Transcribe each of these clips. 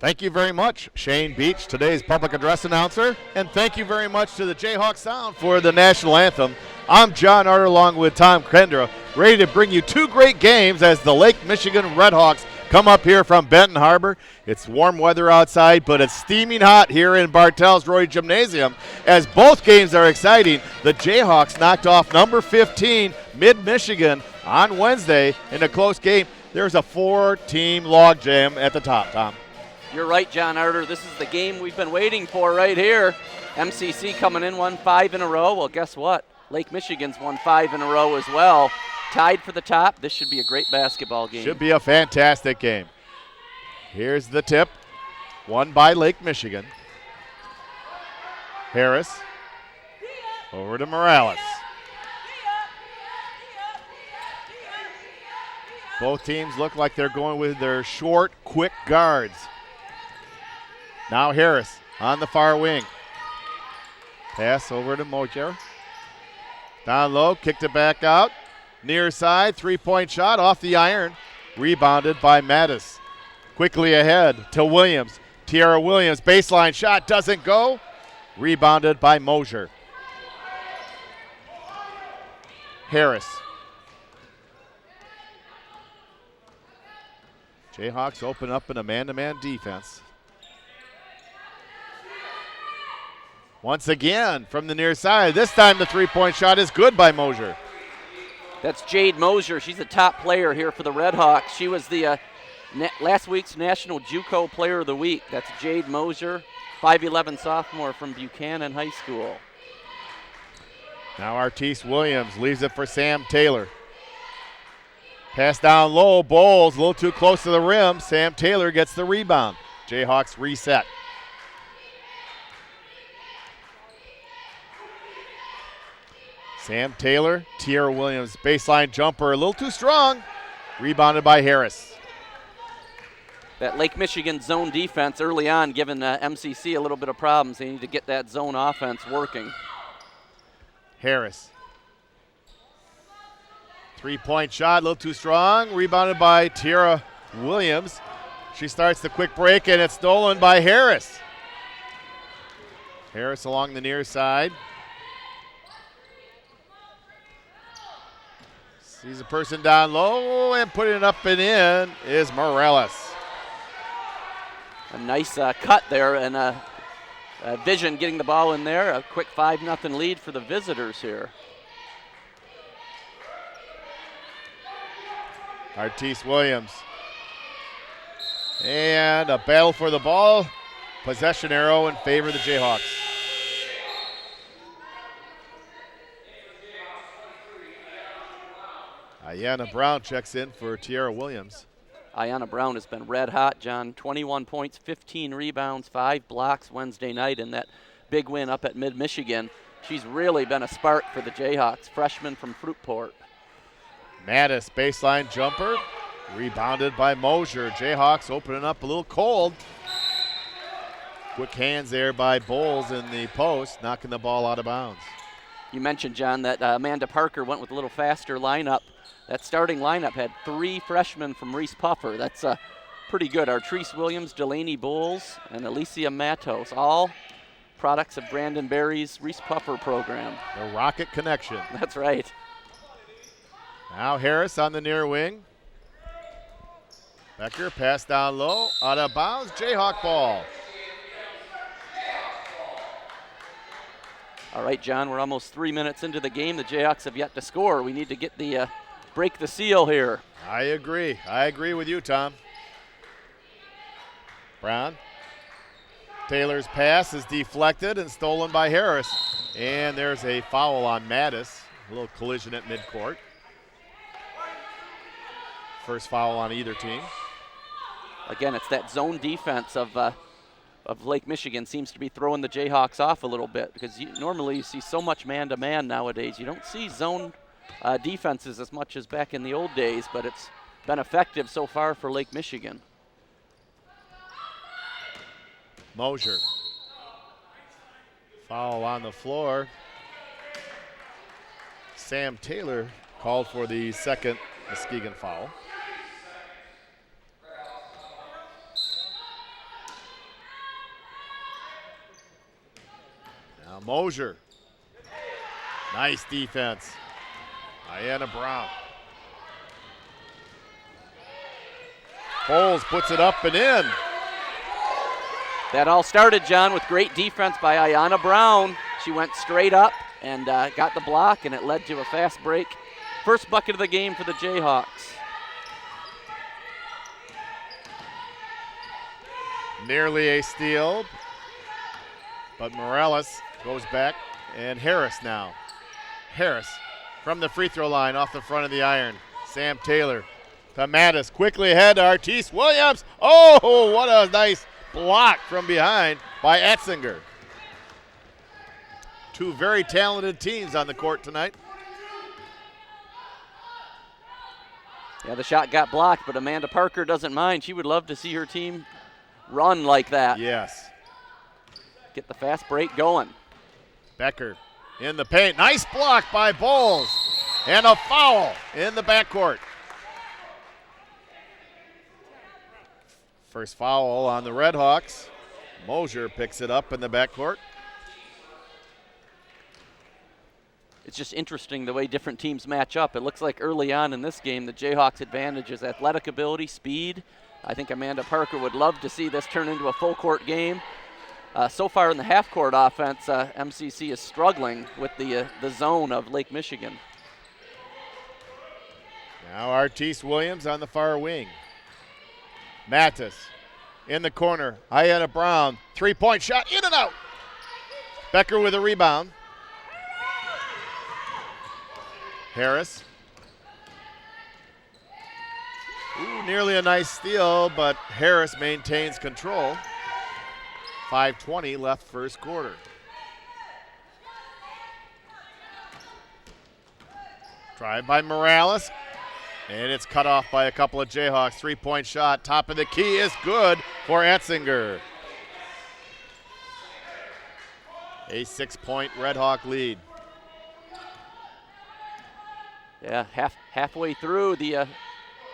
Thank you very much, Shane Beach, today's public address announcer. And thank you very much to the Jayhawk Sound for the national anthem. I'm John Arter along with Tom Kendra, ready to bring you two great games as the Lake Michigan Redhawks come up here from Benton Harbor. It's warm weather outside, but it's steaming hot here in Bartels Roy Gymnasium as both games are exciting. The Jayhawks knocked off number 15 Mid-Michigan on Wednesday in a close game. There's a 4-team logjam at the top, Tom. You're right, John Arter. This is the game we've been waiting for right here. MCC coming in, won 5 in a row. Well, guess what? Lake Michigan's won 5 in a row as well. Tied for the top. This should be a great basketball game. Should be a fantastic game. Here's the tip. Won by Lake Michigan. Harris. Over to Morales. Both teams look like they're going with their short, quick guards. Now Harris on the far wing. Pass over to Mojer. Down low, kicked it back out. Near side, three-point shot off the iron. Rebounded by Mattis. Quickly ahead to Williams. Tiara Williams, baseline shot doesn't go. Rebounded by Mojer. Harris. Jayhawks open up in a man-to-man defense. Once again from the near side. This time the three-point shot is good by Mojer. That's Jade Moser. She's a top player here for the Redhawks. She was the last week's National JUCO Player of the Week. That's Jade Moser, 5'11 sophomore from Buchanan High School. Now Artis Williams leaves it for Sam Taylor. Pass down low, Bowles a little too close to the rim. Sam Taylor gets the rebound. Jayhawks reset. Sam Taylor, Tiara Williams, baseline jumper, a little too strong. Rebounded by Harris. That Lake Michigan zone defense early on giving MCC a little bit of problems. They need to get that zone offense working. Harris. Three-point shot, a little too strong. Rebounded by Tiara Williams. She starts the quick break, and it's stolen by Harris. Harris along the near side. Sees a person down low, and putting it up and in is Morales. A nice cut there, and Vision getting the ball in there. A quick 5-0 lead for the visitors here. Artis Williams. And a battle for the ball. Possession arrow in favor of the Jayhawks. Ayanna Brown checks in for Tiara Williams. Ayanna Brown has been red hot, John. 21 points, 15 rebounds, 5 blocks Wednesday night in that big win up at Mid-Michigan. She's really been a spark for the Jayhawks, freshman from Fruitport. Mattis, baseline jumper, rebounded by Moser. Jayhawks opening up a little cold. Quick hands there by Bowles in the post, knocking the ball out of bounds. You mentioned, John, that Amanda Parker went with a little faster lineup. That starting lineup had 3 freshmen from Reese Puffer. That's pretty good. Artrice Williams, Delaney Bowles, and Alicia Matos, all products of Brandon Berry's Reese Puffer program. The Rocket Connection. That's right. Now Harris on the near wing. Becker, pass down low, out of bounds, Jayhawk ball. All right, John, we're almost 3 minutes into the game. The Jayhawks have yet to score. We need to get the break the seal here. I agree. I agree with you, Tom. Brown. Taylor's pass is deflected and stolen by Harris. And there's a foul on Mattis. A little collision at midcourt. First foul on either team. Again, it's that zone defense of Lake Michigan seems to be throwing the Jayhawks off a little bit because normally you see so much man-to-man nowadays. You don't see zone defenses as much as back in the old days, but it's been effective so far for Lake Michigan. Moser. Foul on the floor. Sam Taylor called for the second Muskegon foul. Mosier. Nice defense. Ayanna Brown. Bowles puts it up and in. That all started, John, with great defense by Ayanna Brown. She went straight up and got the block, and it led to a fast break. First bucket of the game for the Jayhawks. Nearly a steal, but Morales goes back, and Harris now. Harris from the free throw line off the front of the iron. Sam Taylor to Mattis, quickly ahead to Artis Williams. Oh, what a nice block from behind by Etzinger. Two very talented teams on the court tonight. Yeah, the shot got blocked, but Amanda Parker doesn't mind. She would love to see her team run like that. Yes. Get the fast break going. Becker in the paint. Nice block by Bowles. And a foul in the backcourt. First foul on the Redhawks. Mosier picks it up in the backcourt. It's just interesting the way different teams match up. It looks like early on in this game, the Jayhawks' advantage is athletic ability, speed. I think Amanda Parker would love to see this turn into a full-court game. So far in the half-court offense, MCC is struggling with the zone of Lake Michigan. Now Artis Williams on the far wing. Mattis in the corner. Ayanna Brown, three-point shot, in and out. Becker with a rebound. Harris. Ooh, nearly a nice steal, but Harris maintains control. 5:20 left first quarter. Drive by Morales, and it's cut off by a couple of Jayhawks. Three-point shot, top of the key is good for Etzinger. A 6-point Redhawk lead. Yeah, halfway through the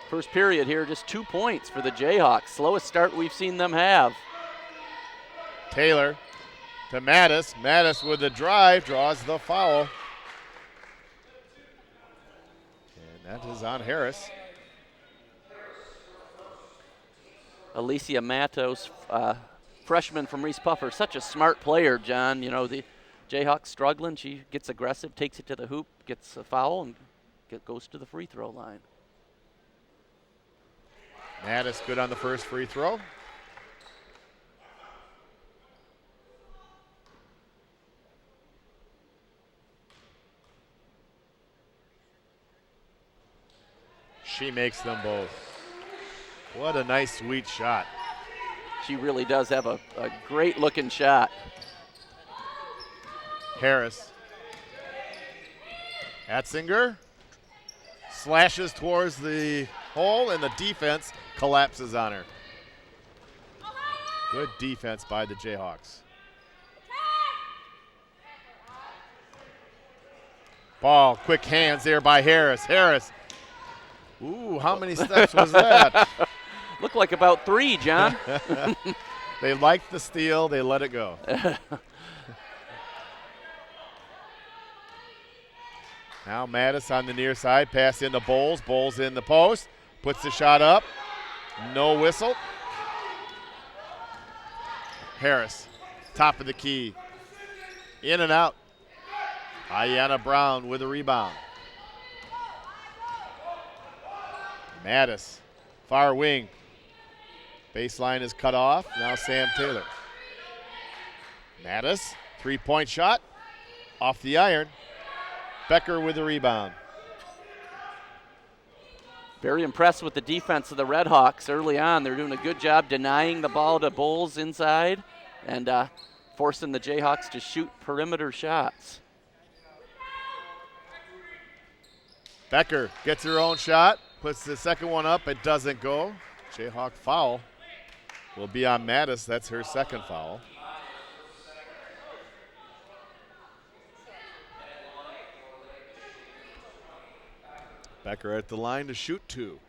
first period here, just 2 points for the Jayhawks. Slowest start we've seen them have. Taylor to Mattis. Mattis with the drive, draws the foul. And that is on Harris. Alicia Matos, freshman from Reese Puffer, such a smart player, John. You know, the Jayhawks struggling. She gets aggressive, takes it to the hoop, gets a foul, and goes to the free throw line. Mattis good on the first free throw. She makes them both. What a nice, sweet shot. She really does have a great looking shot. Harris. Etzinger slashes towards the hole, and the defense collapses on her. Good defense by the Jayhawks. Ball, quick hands there by Harris. Harris. Ooh, how many steps was that? Looked like about 3, John. They liked the steal. They let it go. Now Mattis on the near side. Pass into Bowles. Bowles in the post. Puts the shot up. No whistle. Harris, top of the key. In and out. Ayanna Brown with a rebound. Mattis, far wing. Baseline is cut off. Now Sam Taylor. Mattis, three-point shot. Off the iron. Becker with the rebound. Very impressed with the defense of the Redhawks early on. They're doing a good job denying the ball to Bowles inside and forcing the Jayhawks to shoot perimeter shots. Becker gets her own shot, puts the second one up. It doesn't go. Jayhawk foul will be on Mattis. That's her second foul. Becker at the line to shoot 2.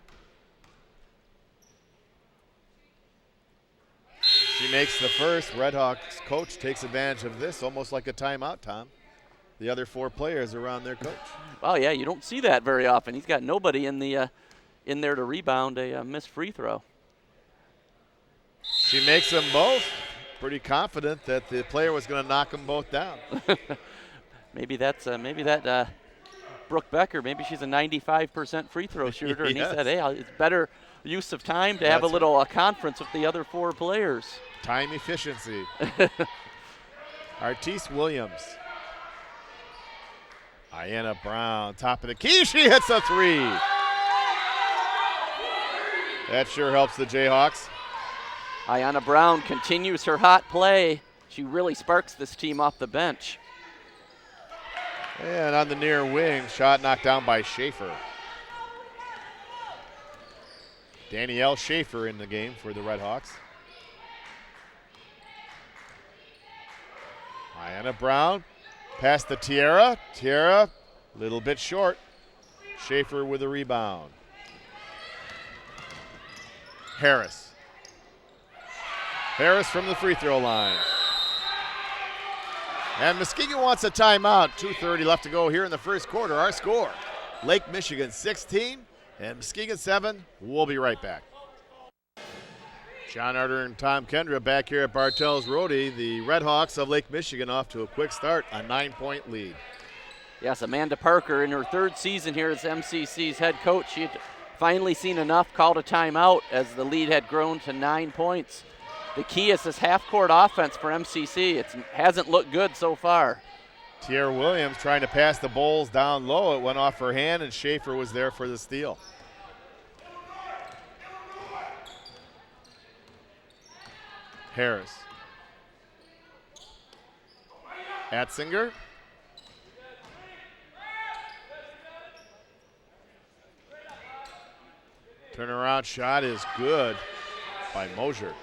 She makes the first. Red Hawks coach takes advantage of this, almost like a timeout, Tom. The other 4 players around their coach. Well, yeah, you don't see that very often. He's got nobody in there to rebound a missed free throw. She makes them both. Pretty confident that the player was going to knock them both down. maybe that Brooke Becker, maybe she's a 95% free throw shooter, and Yes. he said, hey, it's better use of time to have a little conference with the other 4 players. Time efficiency. Artise Williams. Ayanna Brown, top of the key. She hits a 3. That sure helps the Jayhawks. Ayanna Brown continues her hot play. She really sparks this team off the bench. And on the near wing, shot knocked down by Schaefer. Danielle Schaefer in the game for the Red Hawks. Ayanna Brown, past the Tierra. Tierra, a little bit short. Schaefer with a rebound. Harris. Harris from the free throw line. And Muskegon wants a timeout. 2:30 left to go here in the first quarter. Our score, Lake Michigan 16 and Muskegon 7. We'll be right back. John Arter and Tom Kendra back here at Bartels Rody. The Red Hawks of Lake Michigan off to a quick start, a 9-point lead. Yes, Amanda Parker in her 3rd season here as MCC's head coach. She had finally seen enough, called a timeout as the lead had grown to 9 points. The key is this half-court offense for MCC. It hasn't looked good so far. Tierra Williams trying to pass the Bowles down low. It went off her hand, and Schaefer was there for the steal. Harris. Atzinger. Turnaround shot is good by Mosier.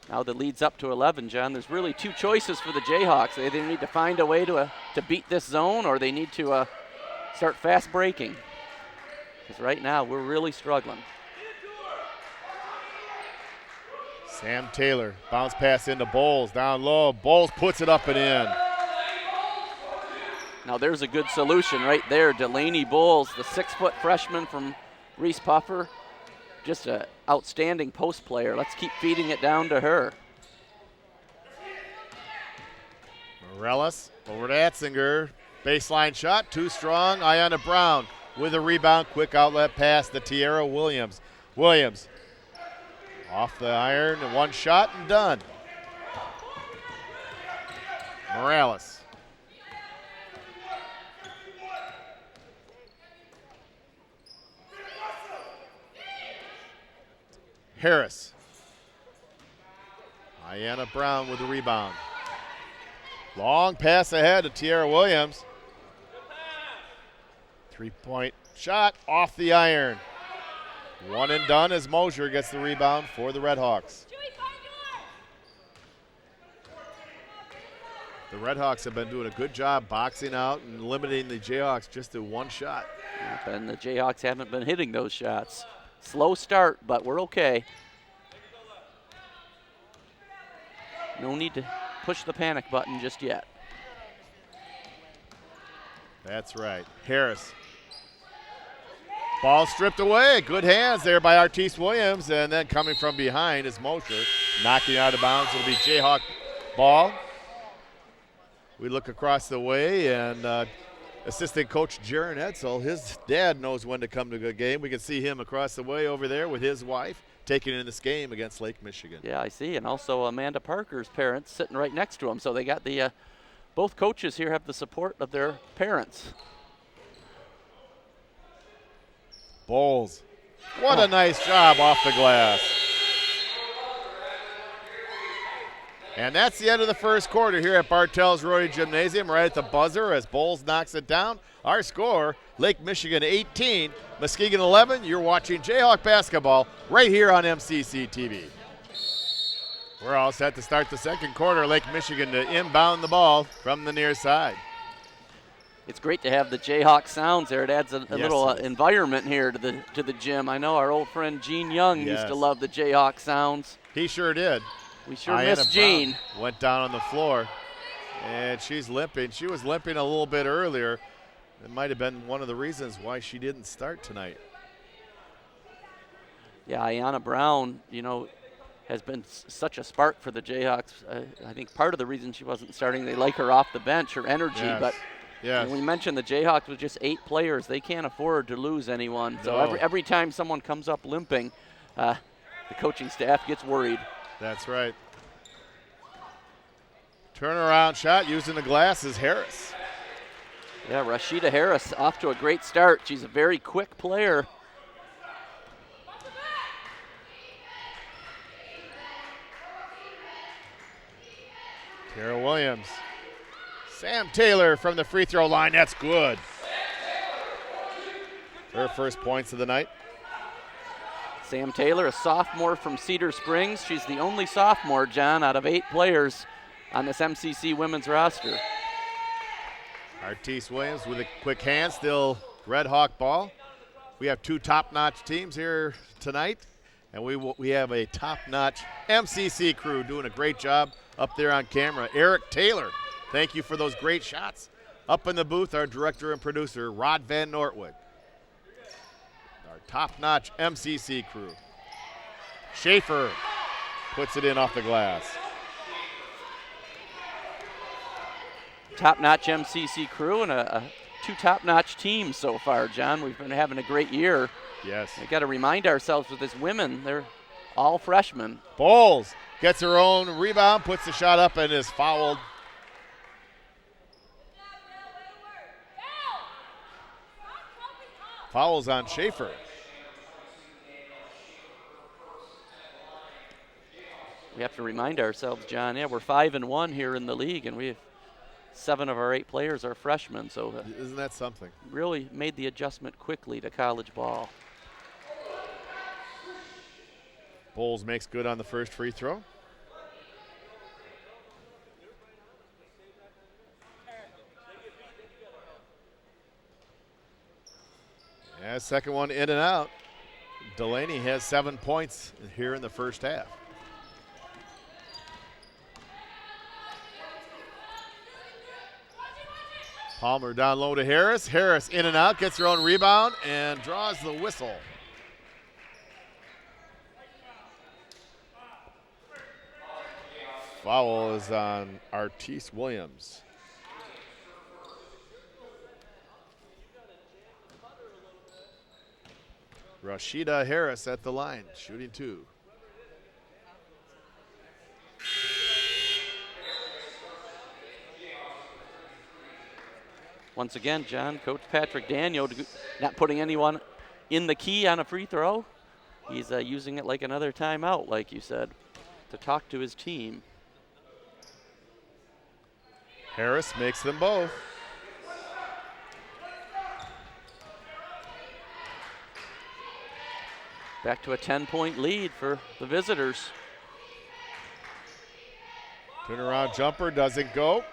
Now the lead's up to 11, John. There's really 2 choices for the Jayhawks. They either need to find a way to beat this zone, or they need to start fast breaking. Because right now we're really struggling. Sam Taylor, bounce pass into Bowles, down low. Bowles puts it up and in. Now there's a good solution right there. Delaney Bowles, the 6-foot freshman from Reese Puffer. Just an outstanding post player. Let's keep feeding it down to her. Morellis over to Atzinger. Baseline shot, too strong. Ayanna Brown with a rebound. Quick outlet pass to Tierra Williams. Williams off the iron, and 1 shot and done. Morales. Harris. Ayanna Brown with the rebound. Long pass ahead to Tierra Williams. 3-point shot off the iron. 1 and done as Mosier gets the rebound for the Red Hawks. The Red Hawks have been doing a good job boxing out and limiting the Jayhawks just to 1 shot. And the Jayhawks haven't been hitting those shots. Slow start, but we're okay. No need to push the panic button just yet. That's right. Harris. Ball stripped away. Good hands there by Artise Williams. And then coming from behind is Mosher. Knocking out of bounds. It'll be Jayhawk ball. We look across the way, and assistant coach Jaron Edsel, his dad knows when to come to a game. We can see him across the way over there with his wife taking in this game against Lake Michigan. Yeah, I see. And also Amanda Parker's parents sitting right next to him. So they got the both coaches here have the support of their parents. Bowles. What a nice job off the glass. And that's the end of the first quarter here at Bartels Rody Gymnasium, right at the buzzer as Bowles knocks it down. Our score, Lake Michigan 18, Muskegon 11. You're watching Jayhawk basketball right here on MCC TV. We're all set to start the second quarter. Lake Michigan to inbound the ball from the near side. It's great to have the Jayhawk sounds there. It adds a Yes, little it is. environment here to the gym. I know our old friend Gene Young used Yes. to love the Jayhawk sounds. He sure did. We sure Ayanna miss Gene. Brown went down on the floor, and she's limping. She was limping a little bit earlier. It might have been one of the reasons why she didn't start tonight. Yeah, Ayanna Brown, has been such a spark for the Jayhawks. I think part of the reason she wasn't starting, they like her off the bench, her energy. Yes. But Yes. when we mentioned the Jayhawks with just 8 players, they can't afford to lose anyone. So No. every time someone comes up limping, the coaching staff gets worried. That's right. Turnaround shot using the glasses, Harris. Yeah, Rashida Harris off to a great start. She's a very quick player. Tara Williams. Sam Taylor from the free throw line. That's good. Her first points of the night. Sam Taylor, a sophomore from Cedar Springs. She's the only sophomore, John, out of 8 players on this MCC women's roster. Artis Williams with a quick hand, still Red Hawk ball. We have 2 top-notch teams here tonight, and we have a top-notch MCC crew doing a great job up there on camera. Eric Taylor, thank you for those great shots. Up in the booth, our director and producer, Rod Van Nortwood. Our top-notch MCC crew. Schaefer puts it in off the glass. Top-notch MCC crew and a 2 top-notch teams so far, John. We've been having a great year. Yes. We've got to remind ourselves with this women, they're all freshmen. Bowles gets her own rebound, puts the shot up, and is fouled. Fouls on Schaefer. We have to remind ourselves, John, yeah, we're 5-1 here in the league, and we have 7 of our 8 players are freshmen, so Isn't that something? really made the adjustment quickly to college ball. Bowles makes good on the first free throw. Yeah, second one in and out. Delaney has 7 points here in the first half. Palmer down low to Harris. Harris in and out, gets her own rebound, and draws the whistle. Foul is on Artis Williams. Rashida Harris at the line, shooting 2. Once again, John, Coach Patrick Daniel not putting anyone in the key on a free throw. He's using it like another timeout, like you said, to talk to his team. Harris makes them both. Back to a 10-point lead for the visitors. Turnaround jumper doesn't go.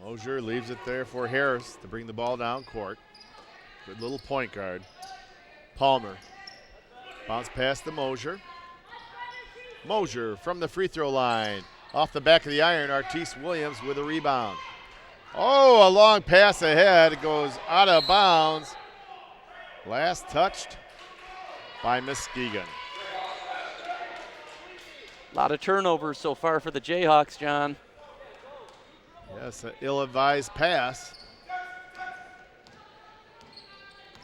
Mosier leaves it there for Harris to bring the ball down court. Good little point guard. Palmer. Bounce pass to Mosier. Mosier from the free throw line. Off the back of the iron, Artis Williams with a rebound. Oh, a long pass ahead. It goes out of bounds. Last touched by Muskegon. A lot of turnovers so far for the Jayhawks, John. Yes, an ill-advised pass.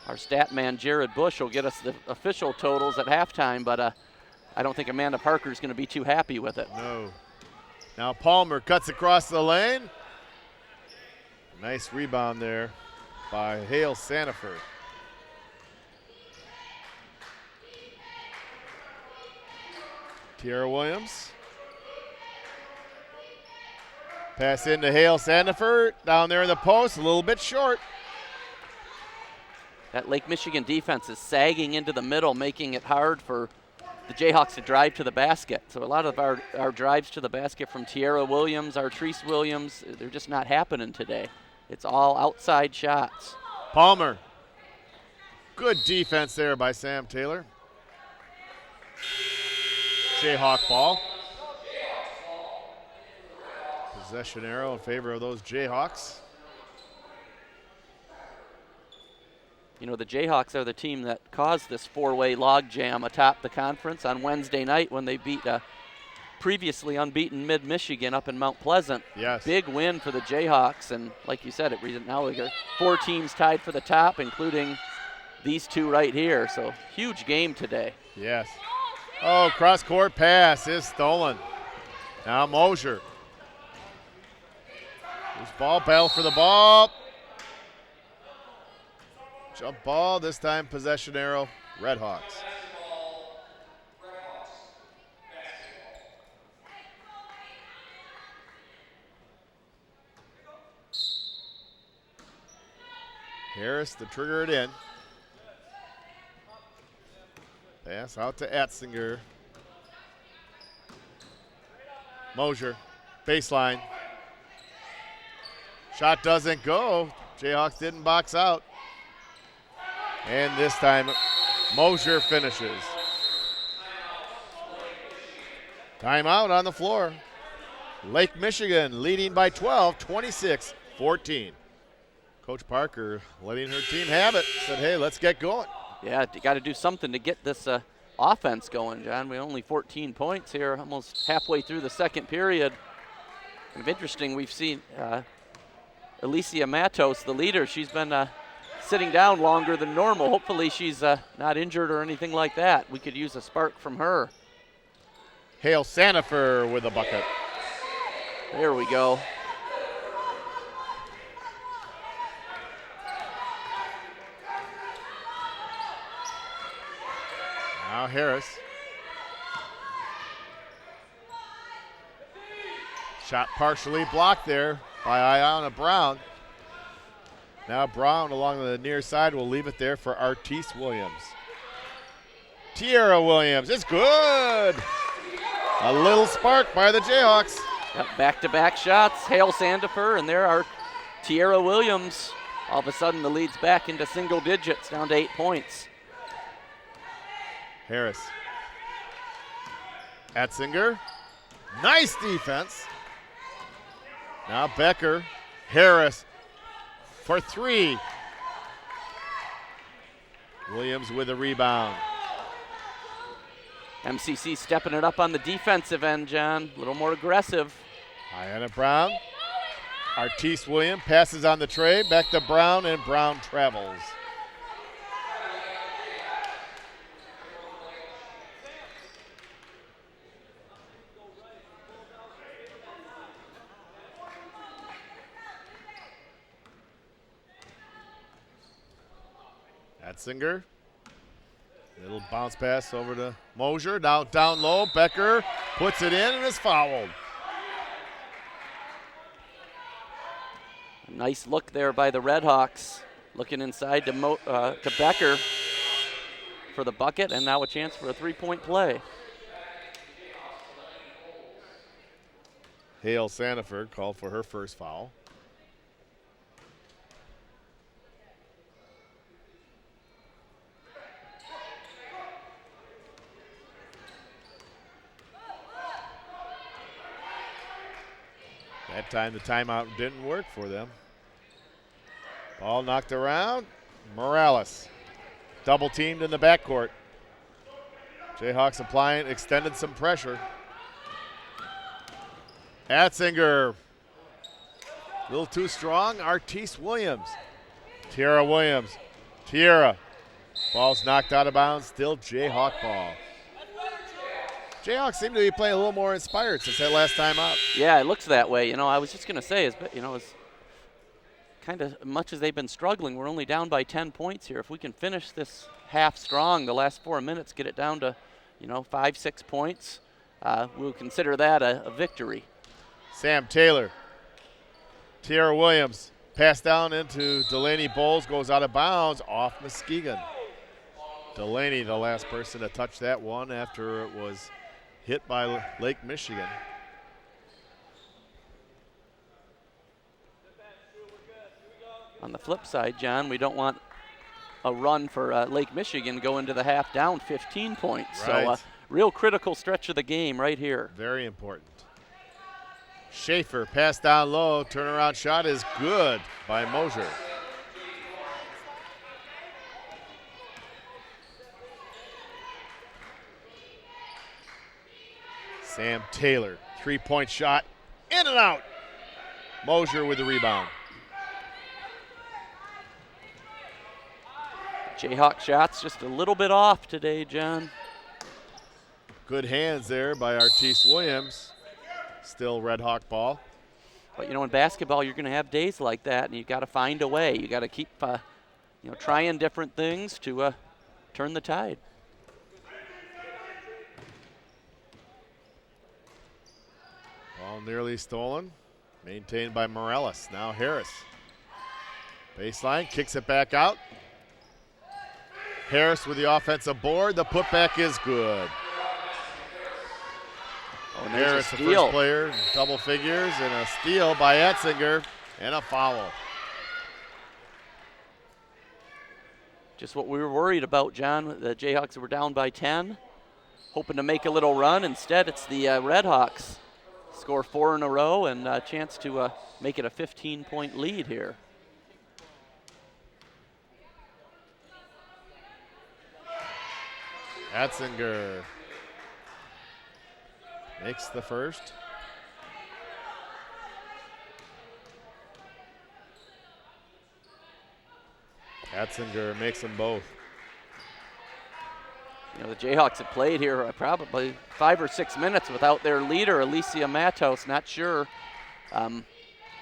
Our stat man, Jared Bush, will get us the official totals at halftime, but I don't think Amanda Parker's going to be too happy with it. No. Now Palmer cuts across the lane. Nice rebound there by Hale Sanford. Tiara Williams. Pass into Hale Sanford. Down there in the post, a little bit short. That Lake Michigan defense is sagging into the middle, making it hard for the Jayhawks to drive to the basket. So a lot of our drives to the basket from Tierra Williams, Artrice Williams, they're just not happening today. It's all outside shots. Palmer. Good defense there by Sam Taylor. Jayhawk ball. Possession arrow in favor of those Jayhawks. You know, the Jayhawks are the team that caused this four-way logjam atop the conference on Wednesday night when they beat a previously unbeaten Mid-Michigan up in Mount Pleasant. Yes. Big win for the Jayhawks, and like you said, now we got 4 teams tied for the top, including these 2 right here. So huge game today. Yes. Oh, cross-court pass is stolen. Now Mosier. Loose ball, battle for the ball. Jump ball, this time possession arrow, Redhawks. Harris to trigger it in. Pass out to Atzinger. Mosier, baseline. Shot doesn't go. Jayhawks didn't box out. And this time, Mosier finishes. Timeout on the floor. Lake Michigan leading by 12, 26-14. Coach Parker letting her team have it. Said, hey, let's get going. Yeah, you got to do something to get this offense going, John. We're only 14 points here, almost halfway through the second period. Kind of interesting, we've seen Alicia Matos, the leader, she's been sitting down longer than normal. Hopefully she's not injured or anything like that. We could use a spark from her. Hale Sandifer with a bucket. There we go. Now Harris. Shot partially blocked there by Ayanna Brown. Now Brown along the near side will leave it there for Artrice Williams. Tierra Williams, it's good. A little spark by the Jayhawks. Yep, back-to-back shots. Hale Sandifer, and there are Tierra Williams. All of a sudden the lead's back into single digits, down to 8 points. Harris. Atzinger. Nice defense. Now Becker. Harris for 3. Williams with a rebound. MCC stepping it up on the defensive end, John. A little more aggressive. Ayanna Brown. Artrice Williams passes on the tray. Back to Brown, and Brown travels. Atzinger. Little bounce pass over to Mosier. Now down low. Becker puts it in and is fouled. A nice look there by the Redhawks. Looking inside to Becker for the bucket, and now a chance for a 3-point play. Hale Sandifer called for her first foul. That time the timeout didn't work for them. Ball knocked around. Morales double teamed in the backcourt. Jayhawks extended some pressure. Atzinger, a little too strong. Artrice Williams. Tierra Williams. Tierra. Ball's knocked out of bounds. Still Jayhawk ball. Jayhawks seem to be playing a little more inspired since that last time out. Yeah, it looks that way. You know, I was just going to say, as kind of much as they've been struggling, we're only down by 10 points here. If we can finish this half strong, the last 4 minutes, get it down to, 5-6 points, we'll consider that a victory. Sam Taylor. Tierra Williams. Pass down into Delaney Bowles, goes out of bounds off Muskegon. Delaney, the last person to touch that one after it was hit by Lake Michigan. On the flip side, John, we don't want a run for Lake Michigan go into the half down 15 points. Right. So real critical stretch of the game right here. Very important. Schaefer, pass down low, turnaround shot is good by Mosier. Sam Taylor, three-point shot, in and out. Mosier with the rebound. Jayhawk shots just a little bit off today, John. Good hands there by Artis Williams. Still Red Hawk ball. But you know, in basketball, you're going to have days like that, and you've got to find a way. You got to keep, trying different things to turn the tide. Ball nearly stolen. Maintained by Morales. Now Harris. Baseline, kicks it back out. Harris with the offensive board. The putback is good. Oh, Harris, the first player, double figures, and a steal by Etzinger, and a foul. Just what we were worried about, John. The Jayhawks were down by 10, hoping to make a little run. Instead, it's the Redhawks score 4 in a row and a chance to make it a 15-point lead here. Etzinger makes the first. Etzinger makes them both. You know, the Jayhawks have played here probably 5 or 6 minutes without their leader, Alicia Matos. Not sure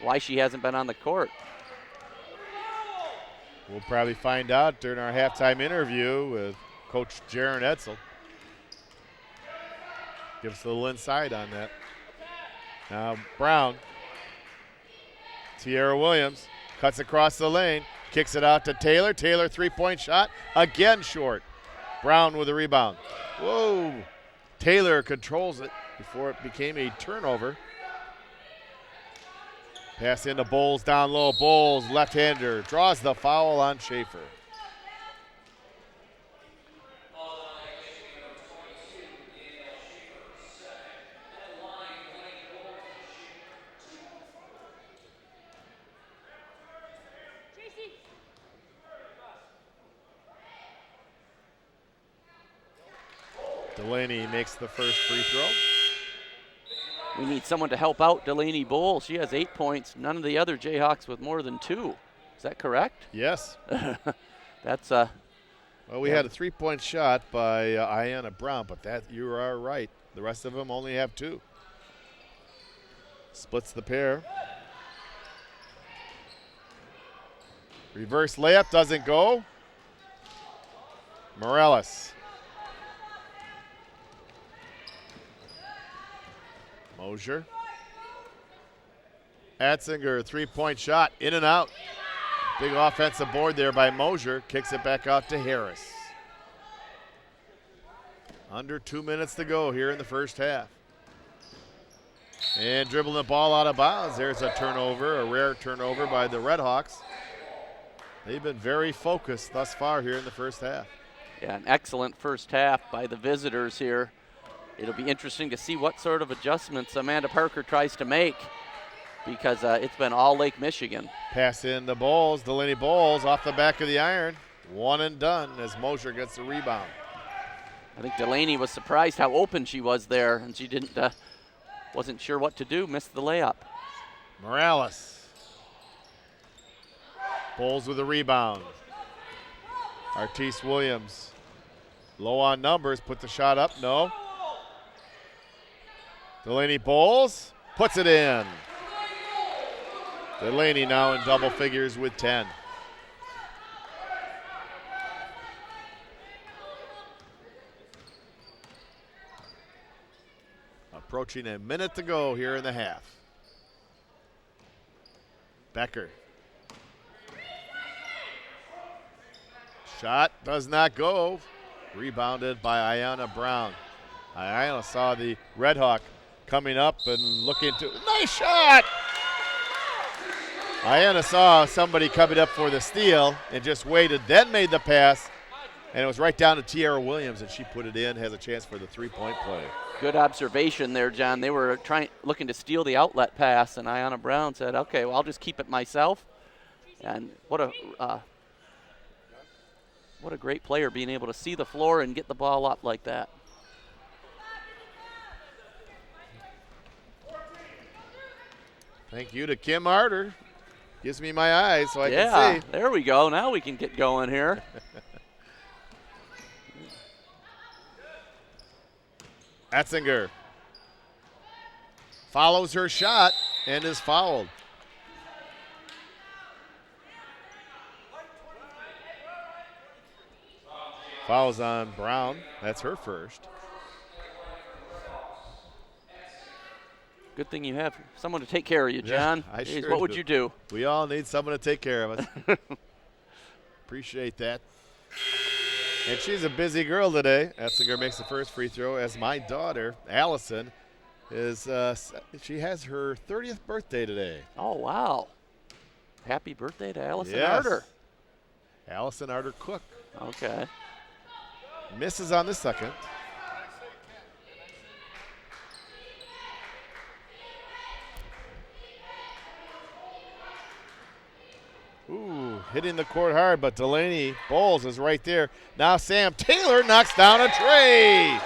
why she hasn't been on the court. We'll probably find out during our halftime interview with Coach Jaron Edsel. Give us a little insight on that. Now Brown. Tierra Williams cuts across the lane, kicks it out to Taylor. Taylor, three-point shot, again short. Brown with a rebound. Whoa. Taylor controls it before it became a turnover. Pass into Bowles down low. Bowles, left-hander, draws the foul on Schaefer. Delaney makes the first free throw. We need someone to help out Delaney Bowles. She has 8 points. None of the other Jayhawks with more than 2. Is that correct? Yes. That's well, we had a three-point shot by Ayanna Brown, but that you are right. The rest of them only have 2. Splits the pair. Reverse layup doesn't go. Morales. Mosier. Etzinger, three-point shot, in and out. Big offensive board there by Mosier. Kicks it back out to Harris. Under 2 minutes to go here in the first half. And dribbling the ball out of bounds. There's a turnover, a rare turnover by the Redhawks. They've been very focused thus far here in the first half. Yeah, an excellent first half by the visitors here. It'll be interesting to see what sort of adjustments Amanda Parker tries to make because it's been all Lake Michigan. Pass in the Bowles. Delaney Bowles off the back of the iron. One and done as Mosier gets the rebound. I think Delaney was surprised how open she was there, and she wasn't sure what to do, missed the layup. Morales. Bowles with a rebound. Artis Williams. Low on numbers, put the shot up, no. Delaney Bowles puts it in. Delaney now in double figures with 10. Approaching a minute to go here in the half. Becker. Shot does not go. Rebounded by Ayana Brown. Ayana saw the Red Hawk coming up and looking to, nice shot! Ayana saw somebody coming up for the steal and just waited, then made the pass, and it was right down to Tiara Williams, and she put it in, has a chance for the three-point play. Good observation there, John. They were looking to steal the outlet pass, and Ayana Brown said, okay, well, I'll just keep it myself. And what a great player, being able to see the floor and get the ball up like that. Thank you to Kim Harder. Gives me my eyes so I can see. Yeah, there we go. Now we can get going here. Etzinger follows her shot and is fouled. Fouls on Brown. That's her first. Good thing you have someone to take care of you, John. Yeah, I Jeez, sure what would you do? We all need someone to take care of us. Appreciate that. And she's a busy girl today. Etzinger makes the first free throw as my daughter, Allison, she has her 30th birthday today. Oh, wow. Happy birthday to Allison Yes. Arter. Allison Arter Cook. Okay. Misses on the second. Ooh, hitting the court hard, but Delaney Bowles is right there. Now Sam Taylor knocks down a tray.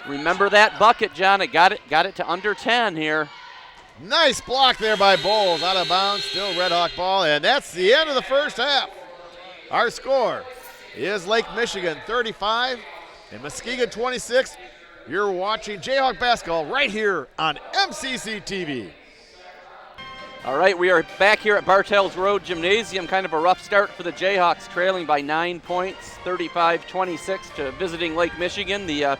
Remember that bucket, John. It got it to under 10 here. Nice block there by Bowles. Out of bounds, still Red Hawk ball, and that's the end of the first half. Our score is Lake Michigan 35 and Muskegon 26. You're watching Jayhawk basketball right here on MCC TV. All right, we are back here at Bartels Road Gymnasium. Kind of a rough start for the Jayhawks, trailing by 9 points, 35-26 to visiting Lake Michigan. The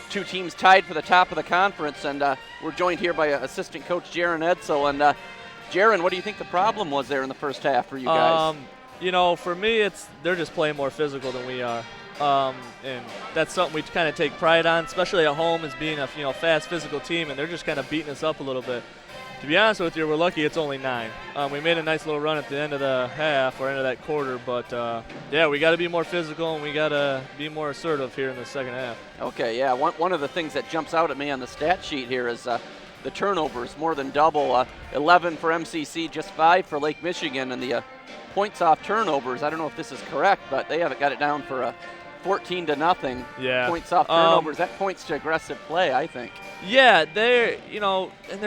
two teams tied for the top of the conference, and we're joined here by assistant coach Jaron Edsel. And Jaron, what do you think the problem was there in the first half for you guys? For me, they're just playing more physical than we are. And that's something we kind of take pride on, especially at home, as being a fast, physical team, and they're just kind of beating us up a little bit. To be honest with you, we're lucky it's only 9. We made a nice little run at the end of the half or end of that quarter, but we got to be more physical and we got to be more assertive here in the second half. Okay, yeah. One of the things that jumps out at me on the stat sheet here is the turnovers, more than double. 11 for MCC, just 5 for Lake Michigan, and the points off turnovers. I don't know if this is correct, but they have got it down for 14-0. Yeah. Points off turnovers. That points to aggressive play, I think. Yeah, and they're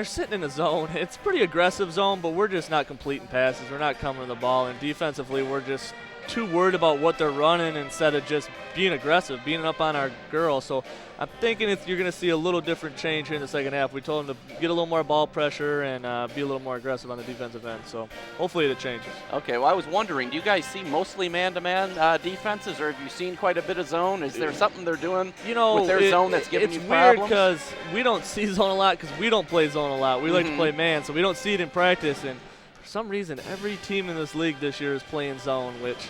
sitting in a zone. It's a pretty aggressive zone, but we're just not completing passes. We're not coming to the ball, and defensively we're just too worried about what they're running instead of just being aggressive, being up on our girls. So I'm thinking you're going to see a little different change here in the second half. We told them to get a little more ball pressure and be a little more aggressive on the defensive end. So hopefully it changes. Okay, well, I was wondering, do you guys see mostly man-to-man defenses, or have you seen quite a bit of zone? Is there something they're doing with their zone that's giving you problems? It's weird because we don't see zone a lot because we don't play zone a lot. We like to play man, so we don't see it in practice. And for some reason, every team in this league this year is playing zone, which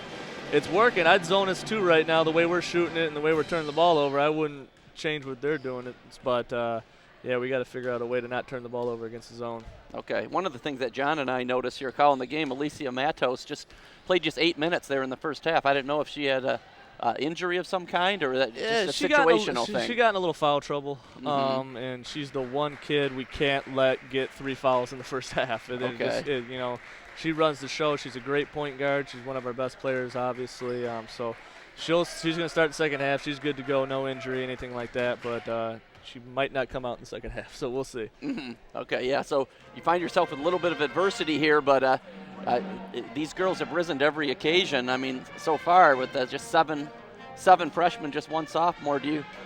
it's working. I'd zone us too right now, the way we're shooting it and the way we're turning the ball over. I wouldn't change what they're doing, but we got to figure out a way to not turn the ball over against the zone. Okay, one of the things that John and I noticed here calling the game, Alicia Matos played 8 minutes there in the first half. I didn't know if she had a injury of some kind or that just a situational thing. She got in a little foul trouble, and she's the one kid we can't let get 3 fouls in the first half. She runs the show. She's a great point guard. She's one of our best players, obviously. So she's going to start the second half. She's good to go, no injury, anything like that. But she might not come out in the second half, so we'll see. Okay, yeah. So you find yourself with a little bit of adversity here, but these girls have risen to every occasion. I mean, so far with just seven freshmen, just 1 sophomore.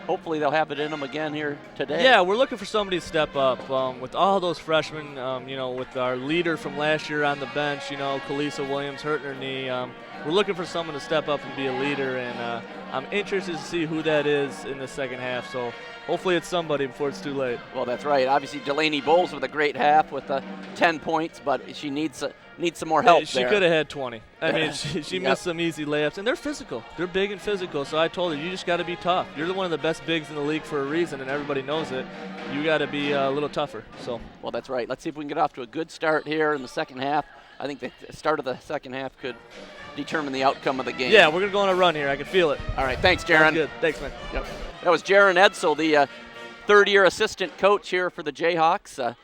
Hopefully they'll have it in them again here today. Yeah, we're looking for somebody to step up. With all those freshmen, with our leader from last year on the bench, Kalisa Williams hurting her knee, we're looking for someone to step up and be a leader, and I'm interested to see who that is in the second half. So Hopefully it's somebody before it's too late. Well, that's right. Obviously, Delaney Bowles with a great half with 10 points, but she needs some more help She there. could have had 20. I mean, she missed some easy layups, and they're physical. They're big and physical, so I told her, you just got to be tough. You're one of the best bigs in the league for a reason, and everybody knows it. You got to be a little tougher. So. Well, that's right. Let's see if we can get off to a good start here in the second half. I think the start of the second half could determine the outcome of the game. Yeah, we're going to go on a run here. I can feel it. All right, thanks, Sounds Jaron. good. Thanks, man. Yep. That was Jaron Edsel, the third-year assistant coach here for the Jayhawks,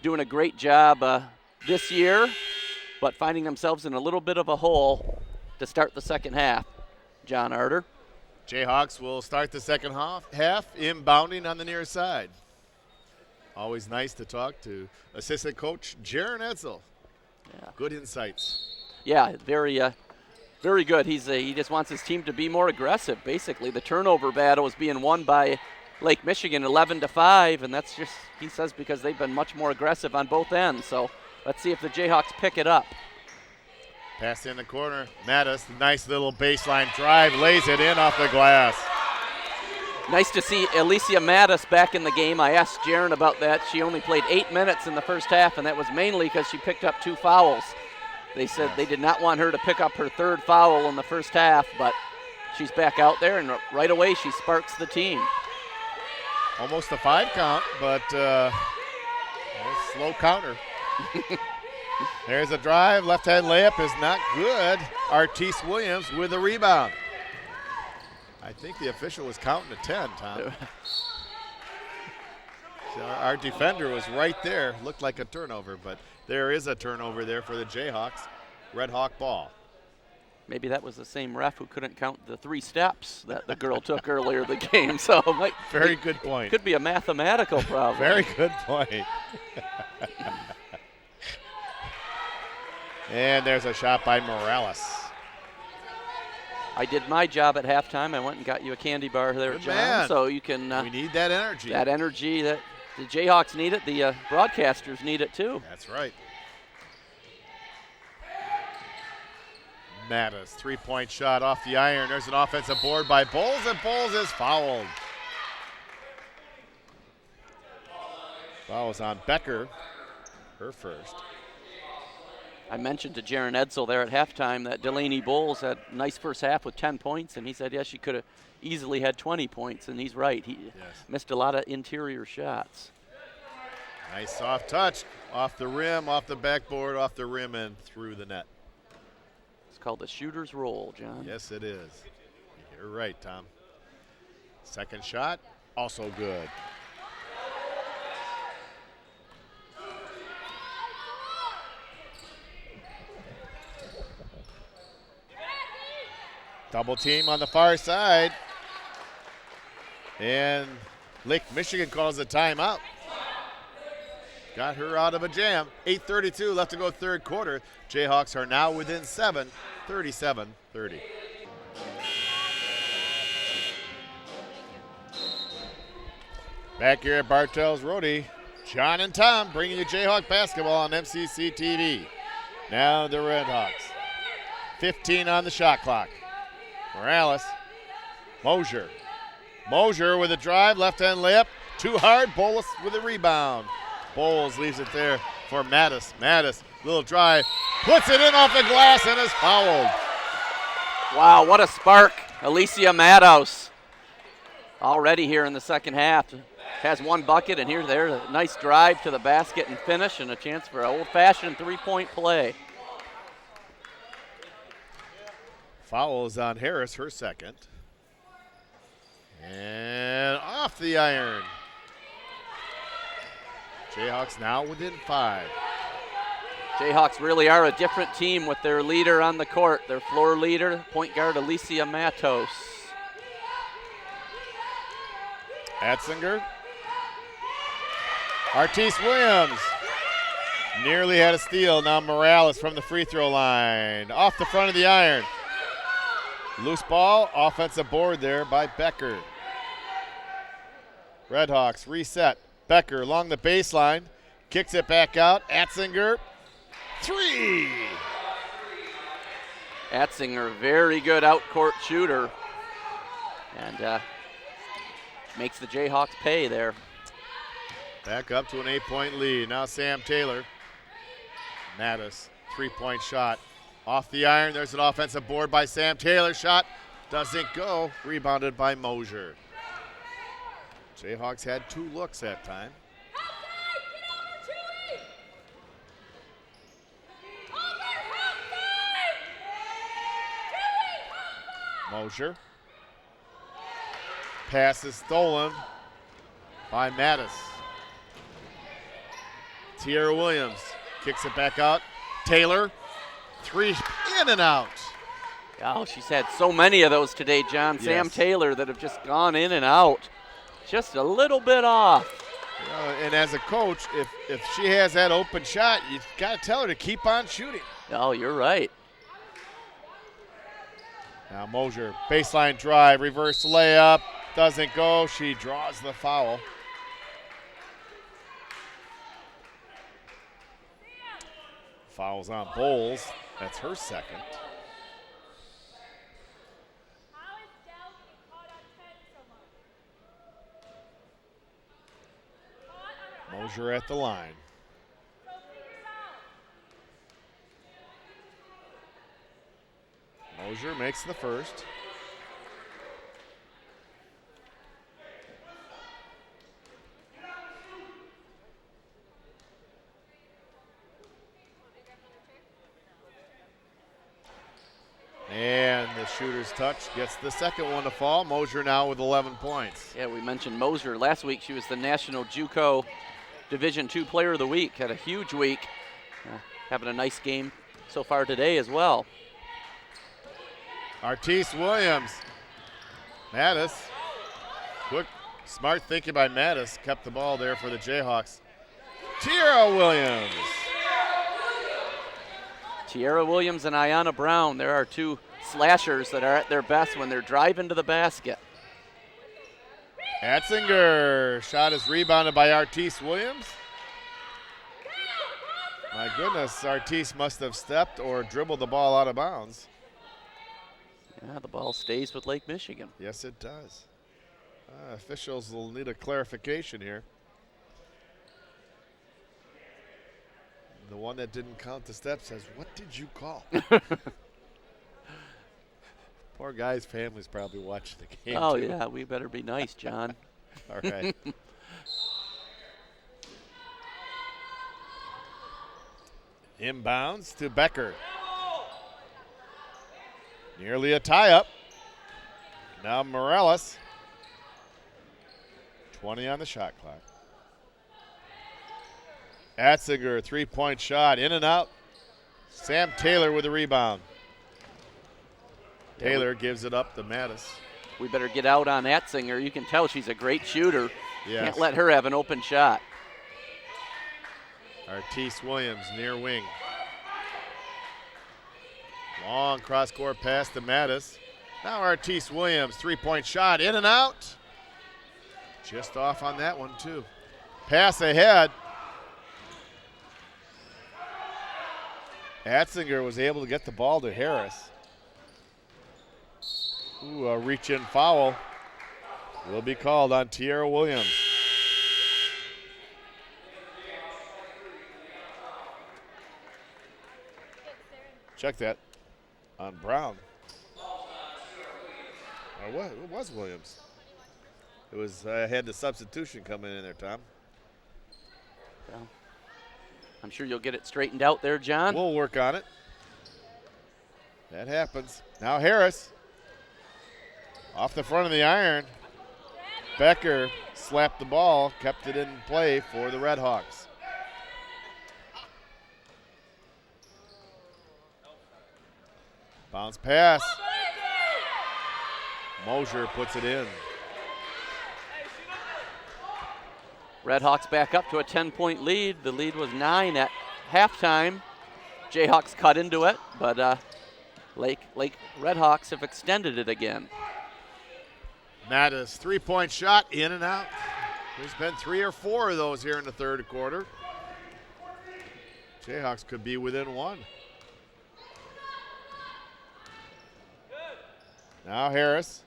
doing a great job this year, but finding themselves in a little bit of a hole to start the second half. John Arter. Jayhawks will start the second half inbounding on the near side. Always nice to talk to assistant coach Jaron Edsel. Yeah. Good insights. Yeah, very good. He just wants his team to be more aggressive. Basically, the turnover battle is being won by Lake Michigan 11-5, and that's just, he says, because they've been much more aggressive on both ends. So let's see if the Jayhawks pick it up. Pass in the corner. Mattis, nice little baseline drive, lays it in off the glass. Nice to see Alicia Mattis back in the game. I asked Jaron about that. She only played 8 minutes in the first half, and that was mainly because she picked up 2 fouls. They said they did not want her to pick up her third foul in the first half, but she's back out there, and right away she sparks the team. Almost a 5 count, but a slow counter. There's a drive. Left-hand layup is not good. Artise Williams with a rebound. I think the official was counting to 10, Tom. So our defender was right there. Looked like a turnover, but there is a turnover there for the Jayhawks. Red Hawk ball. Maybe that was the same ref who couldn't count the 3 steps that the girl took earlier in the game. So very good point. Could be a mathematical problem. Very good point. And there's a shot by Morales. I did my job at halftime. I went and got you a candy bar there, good John. Man. So you can. We need that energy. That energy that the Jayhawks need it. The broadcasters need it too. That's right. Mattis, 3-point shot off the iron. There's an offensive board by Bowles, and Bowles is fouled. Foul is on Becker, her first. I mentioned to Jaron Edsel there at halftime that Delaney Bowles had a nice first half with 10 points, and he said, yes, she could have easily had 20 points, and he's right. He missed a lot of interior shots. Nice soft touch off the rim, off the backboard, off the rim, and through the net. It's called the shooter's roll, John. Yes, it is. You're right, Tom. Second shot, also good. Double team on the far side. And Lake Michigan calls a timeout. Got her out of a jam. 8:32 left to go third quarter. Jayhawks are now within 7, 37-30. Back here at Bartels Roadie, John and Tom bringing you Jayhawk basketball on MCC TV. Now the Red Hawks. 15 on the shot clock. Morales, Mosier with a drive, left-hand layup, too hard, Bowles with a rebound. Bowles leaves it there for Mattis. Mattis, little drive, puts it in off the glass and is fouled. Wow, what a spark. Alicia Mattos already here in the second half. Has 1 bucket, and there's a nice drive to the basket and finish, and a chance for an old-fashioned 3-point play. Foul is on Harris, her second. And off the iron. Jayhawks now within 5. Jayhawks really are a different team with their leader on the court, their floor leader, point guard Alicia Matos. Atzinger. Artise Williams. Nearly had a steal. Now Morales from the free throw line. Off the front of the iron. Loose ball, offensive board there by Becker. Redhawks reset. Becker along the baseline, kicks it back out. Atzinger, 3. Atzinger, very good out-court shooter. And makes the Jayhawks pay there. Back up to an 8-point lead. Now Sam Taylor. Mattis, 3-point shot. Off the iron. There's an offensive board by Sam Taylor. Shot doesn't go. Rebounded by Mosier. Jayhawks had 2 looks that time. Mosier. Pass is stolen by Mattis. Tierra Williams kicks it back out. Taylor, 3 in and out. Oh, she's had so many of those today, John. Yes. Sam Taylor that have just gone in and out. Just a little bit off. And as a coach, if she has that open shot, you've got to tell her to keep on shooting. Oh, you're right. Now Mosier, baseline drive, reverse layup, doesn't go. She draws the foul. Fouls on Bowles. That's her second. Mosier at the line. Mosier makes the first. And the shooter's touch gets the second one to fall. Mosier now with 11 points. Yeah, we mentioned Mosier. Last week she was the National JUCO Division II Player of the Week. Had a huge week. Having a nice game so far today as well. Artis Williams. Mattis. Quick, smart thinking by Mattis. Kept the ball there for the Jayhawks. Tierra Williams. Tierra Williams and Ayanna Brown. There are 2 slashers that are at their best when they're driving to the basket. Atzinger. Shot is rebounded by Artis Williams. My goodness, Artis must have stepped or dribbled the ball out of bounds. Yeah, the ball stays with Lake Michigan. Yes, it does. Officials will need a clarification here. The one that didn't count the steps says, "What did you call?" Poor guy's family's probably watching the game. Oh, too. yeah, we better be nice, John. All right. Inbounds to Becker. Nearly a tie-up. Now Morales. 20 on the shot clock. Atzinger, 3-point shot, in and out. Sam Taylor with the rebound. Taylor gives it up to Mattis. We better get out on Atzinger. You can tell she's a great shooter. Yes. Can't let her have an open shot. Artis Williams, near wing. Long cross-court pass to Mattis. Now Artis Williams, 3-point shot, in and out. Just off on that one, too. Pass ahead. Atzinger was able to get the ball to Harris. Ooh, a reach-in foul will be called on Tierra Williams. Check that on Brown. Or what? It was Williams. It was had the substitution coming in there, Tom. Well, I'm sure you'll get it straightened out there, John. We'll work on it. That happens. Now Harris. Off the front of the iron. Becker slapped the ball, kept it in play for the Red Hawks. Bounce pass. Mosier puts it in. Red Hawks back up to a 10-point lead. The lead was 9 at halftime. Jayhawks cut into it, but Lake Red Hawks have extended it again. Mattis, 3-point shot, in and out. There's been 3 or 4 of those here in the third quarter. Jayhawks could be within 1. Now Harris.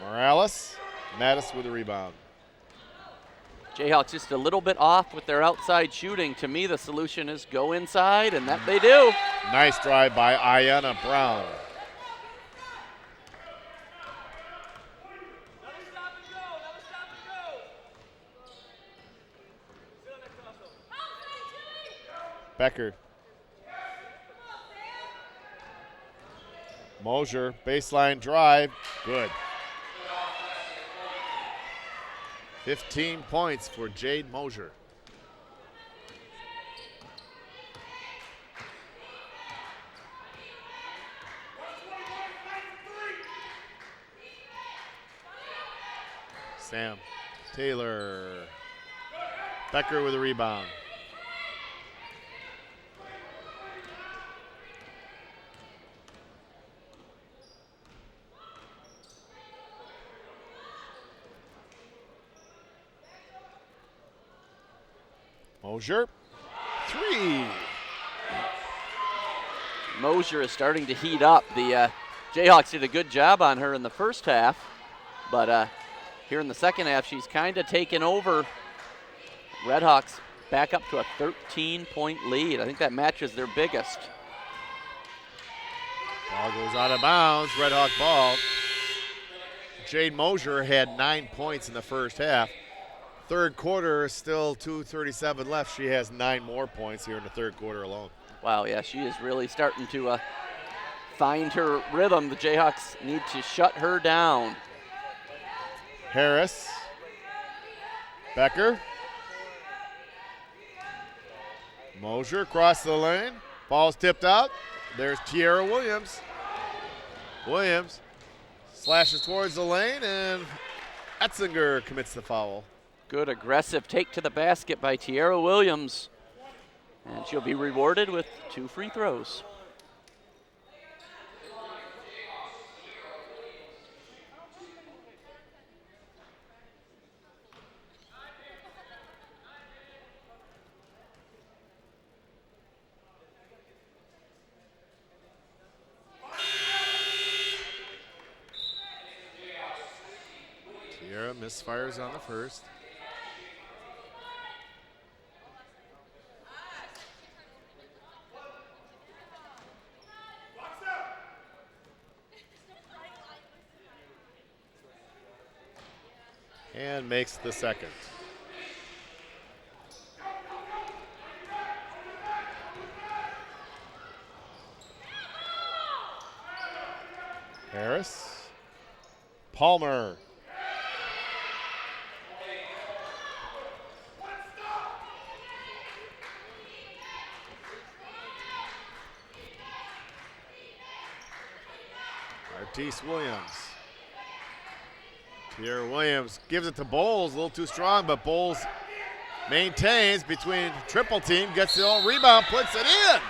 Morales. Mattis with the rebound. Jayhawks just a little bit off with their outside shooting. To me, the solution is go inside, and that they do. Nice drive by Ayanna Brown. Becker. Mosier, baseline drive, good. 15 points for Jade Mosier. Sam Taylor. Becker with a rebound. Mosier, 3. Mosier is starting to heat up. The Jayhawks did a good job on her in the first half, but here in the second half, she's kind of taken over. Redhawks back up to a 13-point lead. I think that matches their biggest. Ball goes out of bounds, Red Hawk ball. Jade Mosier had 9 points in the first half. Third quarter, still 2:37 left. She has 9 more points here in the third quarter alone. Wow, yeah, she is really starting to find her rhythm. The Jayhawks need to shut her down. Harris. Becker. Mosier across the lane. Ball's tipped out. There's Tiara Williams. Williams slashes towards the lane, and Etzinger commits the foul. Good aggressive take to the basket by Tiara Williams. And she'll be rewarded with 2 free throws. Tiara misfires on the first. And makes the second. Harris. Palmer. Artis Williams. Tiara Williams gives it to Bowles, a little too strong, but Bowles maintains between triple team, gets the own rebound, puts it in,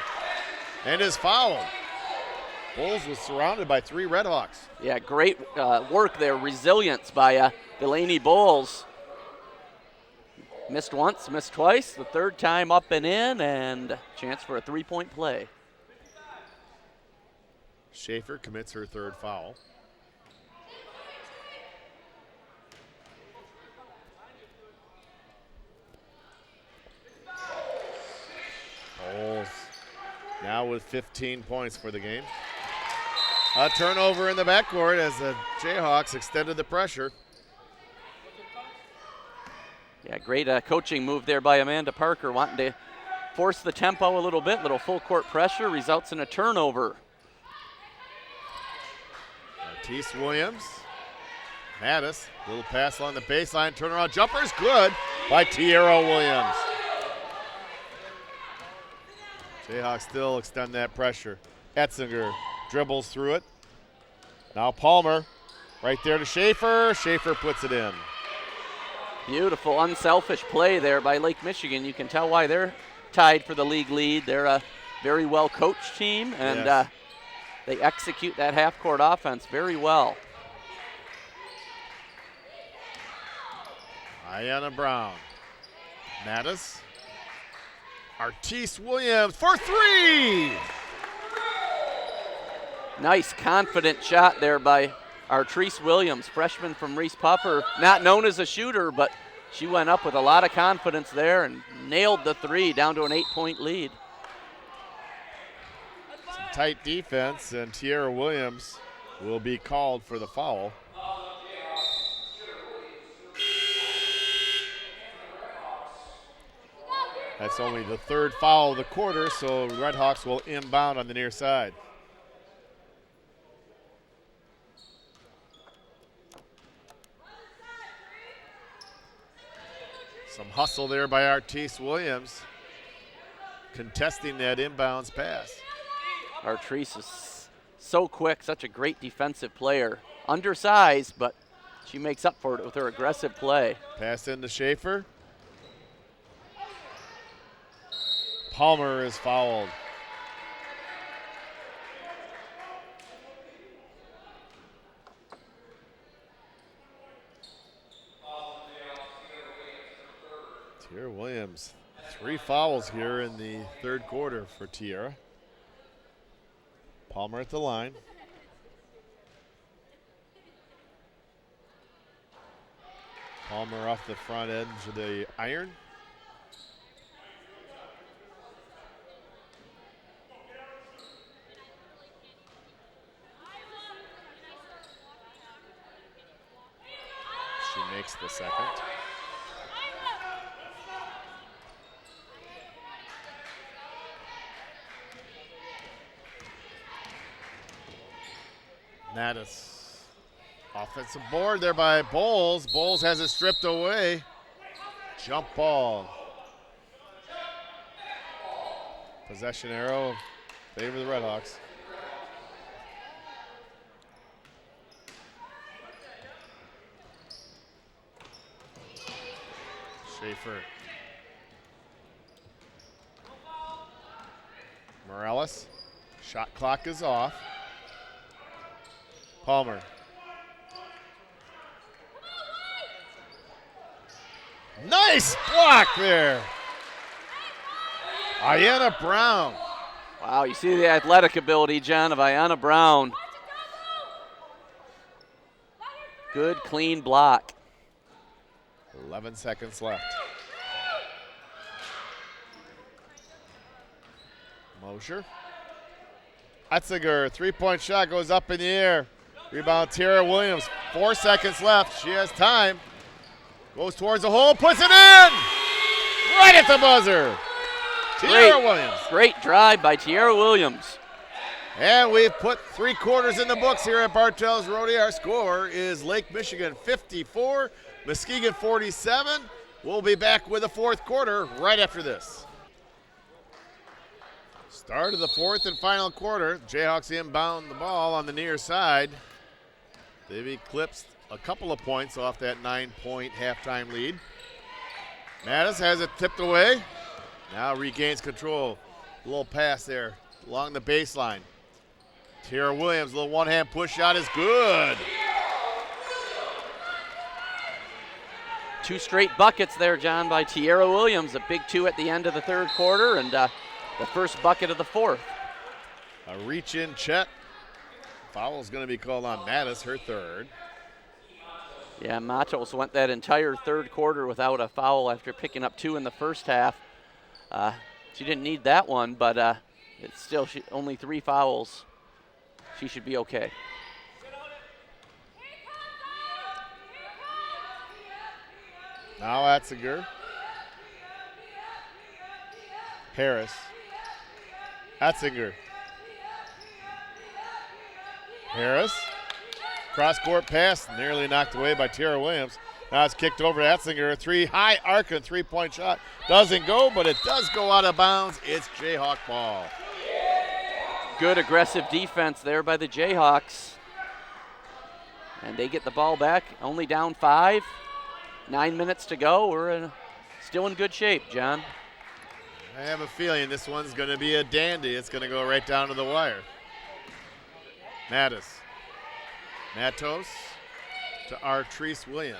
and is fouled. Bowles was surrounded by 3 Redhawks. Yeah, great work there, resilience by Delaney Bowles. Missed once, missed twice, the third time up and in, and chance for a 3-point play. Schaefer commits her 3rd foul. Bowles now with 15 points for the game. A turnover in the backcourt as the Jayhawks extended the pressure. Yeah, great coaching move there by Amanda Parker, wanting to force the tempo a little bit. Little full court pressure results in a turnover. Artis Williams. Mattis, little pass along the baseline, turnaround jumper's good by Tiara Williams. Jayhawks still extend that pressure. Etzinger dribbles through it. Now Palmer, right there to Schaefer. Schaefer puts it in. Beautiful, unselfish play there by Lake Michigan. You can tell why they're tied for the league lead. They're a very well-coached team, and Yes. They execute that half-court offense very well. Ayanna Brown. Mattis. Artis Williams for 3. Nice, confident shot there by Artrice Williams, freshman from Reese Puffer, not known as a shooter, but she went up with a lot of confidence there and nailed the three down to an 8-point lead. Some tight defense, and Tiara Williams will be called for the foul. That's only the third foul of the quarter, so Redhawks will inbound on the near side. Some hustle there by Artrice Williams, contesting that inbounds pass. Artrice is so quick, such a great defensive player. Undersized, but she makes up for it with her aggressive play. Pass into Schaefer. Palmer is fouled. Tiara Williams, 3 fouls here in the third quarter for Tiara. Palmer at the line. Palmer off the front edge of the iron. She makes the second. Mattis. Offensive board there by Bowles. Bowles has it stripped away. Jump ball. Possession arrow favor the Redhawks. Schaefer. Morales. Shot clock is off. Palmer. Nice block there. Ayanna Brown. Wow, you see the athletic ability, John, of Ayanna Brown. Good, clean block. 11 seconds left. Mosher. Etzinger, 3-point shot goes up in the air. Rebound, Tiara Williams. 4 seconds left. She has time. Goes towards the hole, puts it in! Right at the buzzer. Tiara Williams. Great drive by Tiara Williams. And we've put 3 quarters in the books here at Bartels Rodeo. Our score is Lake Michigan 54, Muskegon 47. We'll be back with the fourth quarter right after this. Start of the fourth and final quarter. Jayhawks inbound the ball on the near side. They've eclipsed a couple of points off that 9-point halftime lead. Mattis has it tipped away. Now regains control. A little pass there along the baseline. Tiara Williams, a little one-hand push shot is good. 2 straight buckets there, John, by Tiara Williams. A big 2 at the end of the third quarter, and the first bucket of the fourth. A reach-in check. Foul is going to be called on Mattis, her third. Yeah, Matos went that entire third quarter without a foul after picking up 2 in the first half. She didn't need that one, but it's still only 3 fouls. She should be okay. Now Etzinger. Harris. Etzinger. Harris. Cross-court pass, nearly knocked away by Tiara Williams. Now it's kicked over to Etzinger. 3 high arc and 3-point shot. Doesn't go, but it does go out of bounds. It's Jayhawk ball. Good aggressive defense there by the Jayhawks. And they get the ball back, only down 5. 9 minutes to go. We're still in good shape, John. I have a feeling this one's going to be a dandy. It's going to go right down to the wire. Mattis. Matos to Artrice Williams.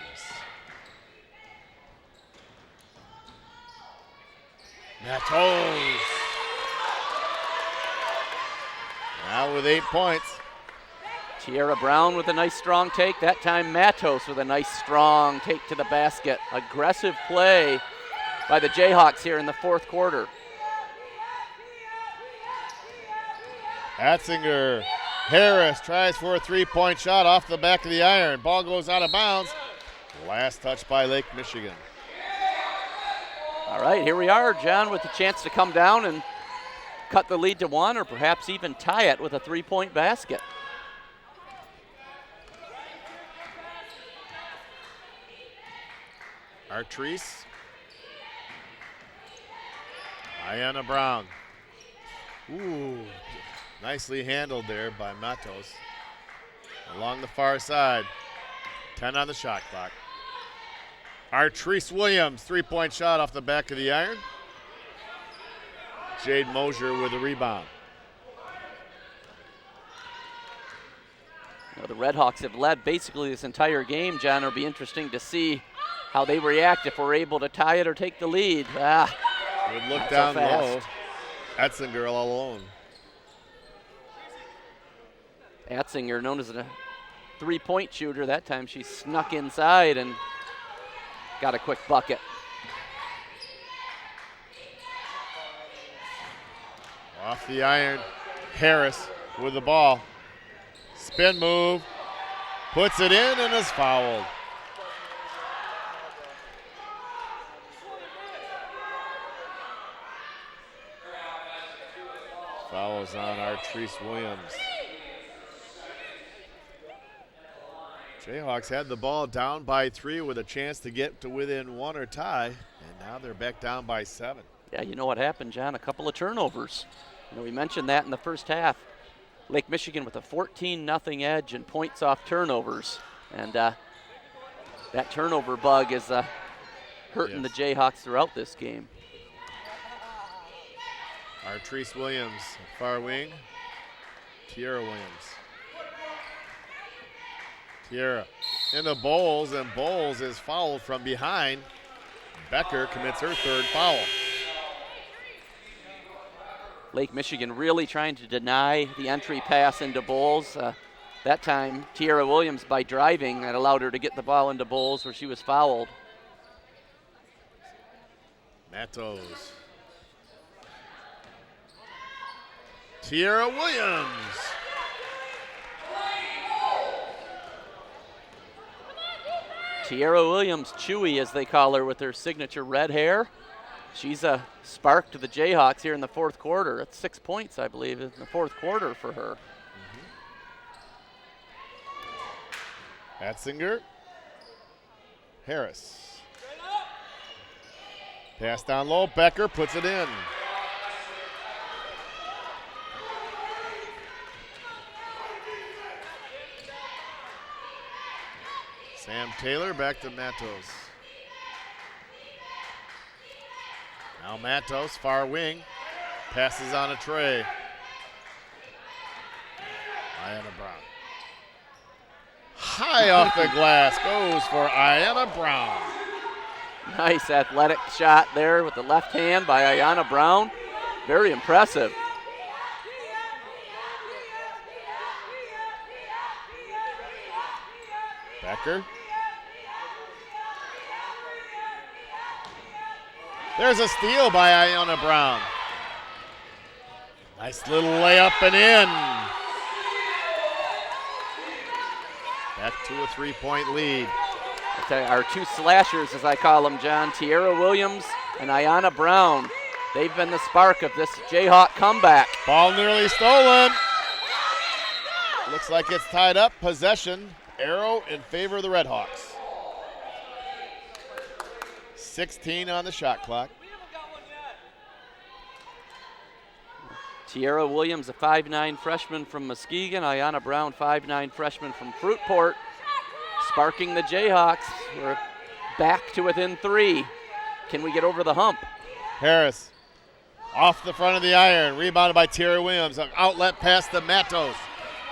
Matos. Now with 8 points. Tiara Brown with a nice strong take. That time Matos with a nice strong take to the basket. Aggressive play by the Jayhawks here in the fourth quarter. Atzinger, Harris tries for a three-point shot off the back of the iron. Ball goes out of bounds. Last touch by Lake Michigan. All right, here we are, John, with the chance to come down and cut the lead to one, or perhaps even tie it with a three-point basket. Artrice. Ayanna Brown. Ooh, nicely handled there by Matos. Along the far side. 10 on the shot clock. Artrice Williams, three-point shot off the back of the iron. Jade Mosier with a rebound. You know, the Redhawks have led basically this entire game, John. It'll be interesting to see how they react if we're able to tie it or take the lead. Good look not down so low. fast. Atzinger all alone. Atzinger, known as a three-point shooter, that time she snuck inside and got a quick bucket. Off the iron, Harris with the ball. Spin move, puts it in and is fouled. Fouls on Artrice Williams. Jayhawks had the ball down by 3 with a chance to get to within 1 or tie, and now they're back down by 7. Yeah, you know what happened, John? A couple of turnovers. You know, we mentioned that in the first half. Lake Michigan with a 14-0 edge and points off turnovers. And that turnover bug is hurting the Jayhawks throughout this game. Artrice Williams, far wing. Tiara Williams. Tiara into Bowles, and Bowles is fouled from behind. Becker commits her third foul. Lake Michigan really trying to deny the entry pass into Bowles. That time, Tiara Williams, by driving, that allowed her to get the ball into Bowles where she was fouled. Matos. Tiara Williams. Tiara Williams, Chewy as they call her with her signature red hair. She's a spark to the Jayhawks here in the fourth quarter. It's 6 points, I believe, in the fourth quarter for her. Atzinger. Harris. Pass down low. Becker puts it in. Sam Taylor back to Matos. Now Matos, far wing, passes on a tray. Ayanna Brown. High off the glass, goes for Ayanna Brown. Nice athletic shot there with the left hand by Ayanna Brown. Very impressive. Becker. There's a steal by Ayanna Brown. Nice little layup and in. Back to a 3-point lead. I tell you, our two slashers, as I call them, John, Tiara Williams and Ayanna Brown. They've been the spark of this Jayhawk comeback. Ball nearly stolen. Looks like it's tied up. Possession, arrow in favor of the Redhawks. 16 on the shot clock. Tiara Williams, a 5'9" freshman from Muskegon. Ayanna Brown, 5'9" freshman from Fruitport. Sparking the Jayhawks. We're back to within 3. Can we get over the hump? Harris off the front of the iron. Rebounded by Tiara Williams. An outlet pass to Matos.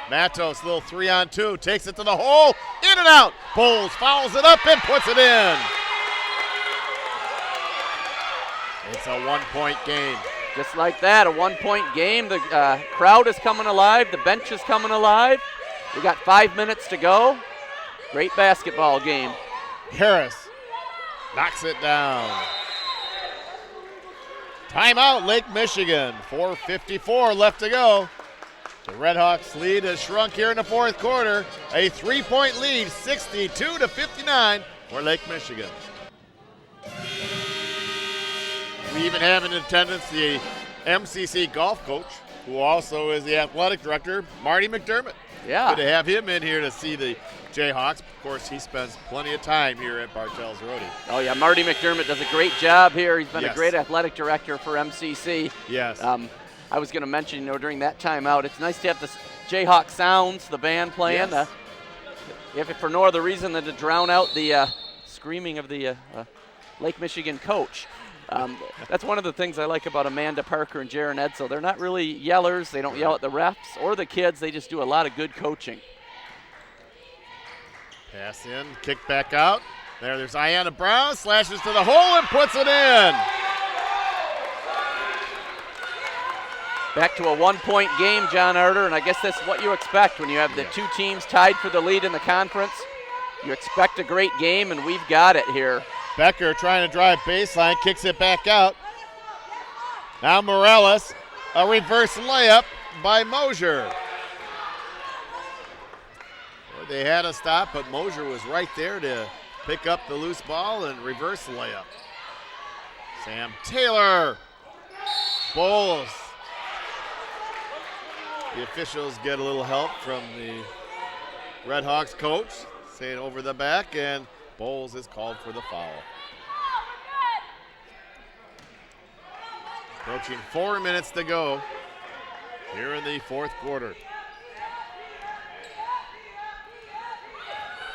Matos, little 3-on-2. Takes it to the hole. In and out. Bowles fouls it up and puts it in. It's a 1-point game. Just like that, a 1-point game. The crowd is coming alive. The bench is coming alive. We got 5 minutes to go. Great basketball game. Harris knocks it down. Timeout, Lake Michigan. 4:54 left to go. The Redhawks lead has shrunk here in the fourth quarter. A 3-point lead, 62-59 for Lake Michigan. We even have in attendance the MCC golf coach, who also is the athletic director, Marty McDermott. Yeah. Good to have him in here to see the Jayhawks. Of course, he spends plenty of time here at Bartels Rody. Oh, yeah, Marty McDermott does a great job here. He's been Yes. a great athletic director for MCC. Yes. I was going to mention, during that timeout, it's nice to have the Jayhawk Sounds, the band playing. Yes. If for no other reason than to drown out the screaming of the Lake Michigan coach. That's one of the things I like about Amanda Parker and Jaron Edsel. They're not really yellers. They don't yell at the refs or the kids. They just do a lot of good coaching. Pass in, kick back out. There's Ayanna Brown, slashes to the hole and puts it in. Back to a 1-point game, John Arter, and I guess that's what you expect when you have the two teams tied for the lead in the conference. You expect a great game, and we've got it here. Becker trying to drive baseline, kicks it back out. Now Morales, a reverse layup by Mosier. Well, they had a stop, but Mosier was right there to pick up the loose ball and reverse layup. Sam Taylor, Bowles. The officials get a little help from the Redhawks coach, saying over the back, and Bowles is called for the foul. Approaching 4 minutes to go here in the fourth quarter.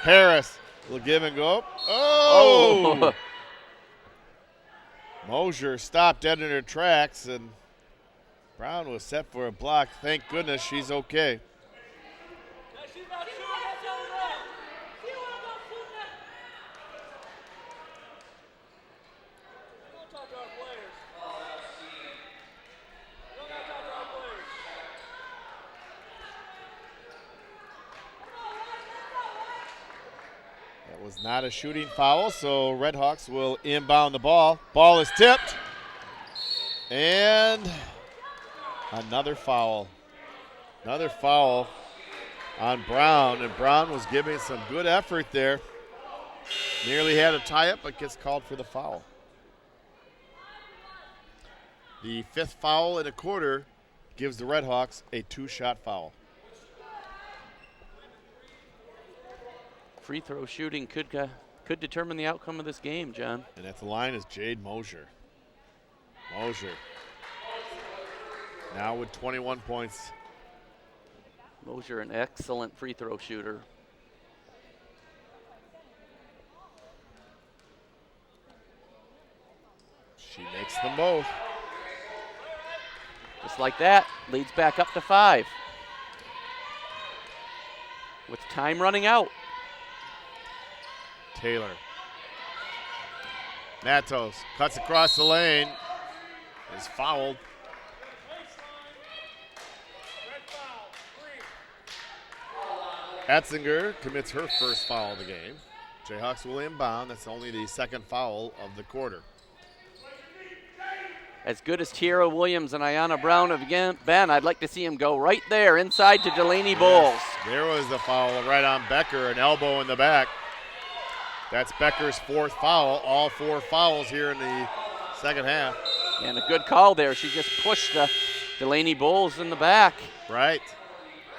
Harris will give and go. Oh! Mosier stopped dead in her tracks, and Brown was set for a block. Thank goodness she's okay. That was not a shooting foul, so Redhawks will inbound the ball. Ball is tipped. And another foul. Another foul on Brown, and Brown was giving some good effort there. Nearly had a tie-up, but gets called for the foul. The fifth foul in a quarter gives the Redhawks a 2-shot foul. Free throw shooting could determine the outcome of this game, John. And at the line is Jade Mosier. Mosier now with 21 points. Mosier, an excellent free throw shooter. She makes them both. Just like that, leads back up to 5. With time running out. Taylor. Matos cuts across the lane. Is fouled. Atzinger commits her first foul of the game. Jayhawks will inbound. That's only the second foul of the quarter. As good as Tiara Williams and Ayanna Brown have been, I'd like to see him go right there inside to Delaney Bowles. Yes, there was the foul right on Becker, an elbow in the back. That's Becker's fourth foul, all 4 fouls here in the second half. And a good call there. She just pushed Delaney Bowles in the back. Right.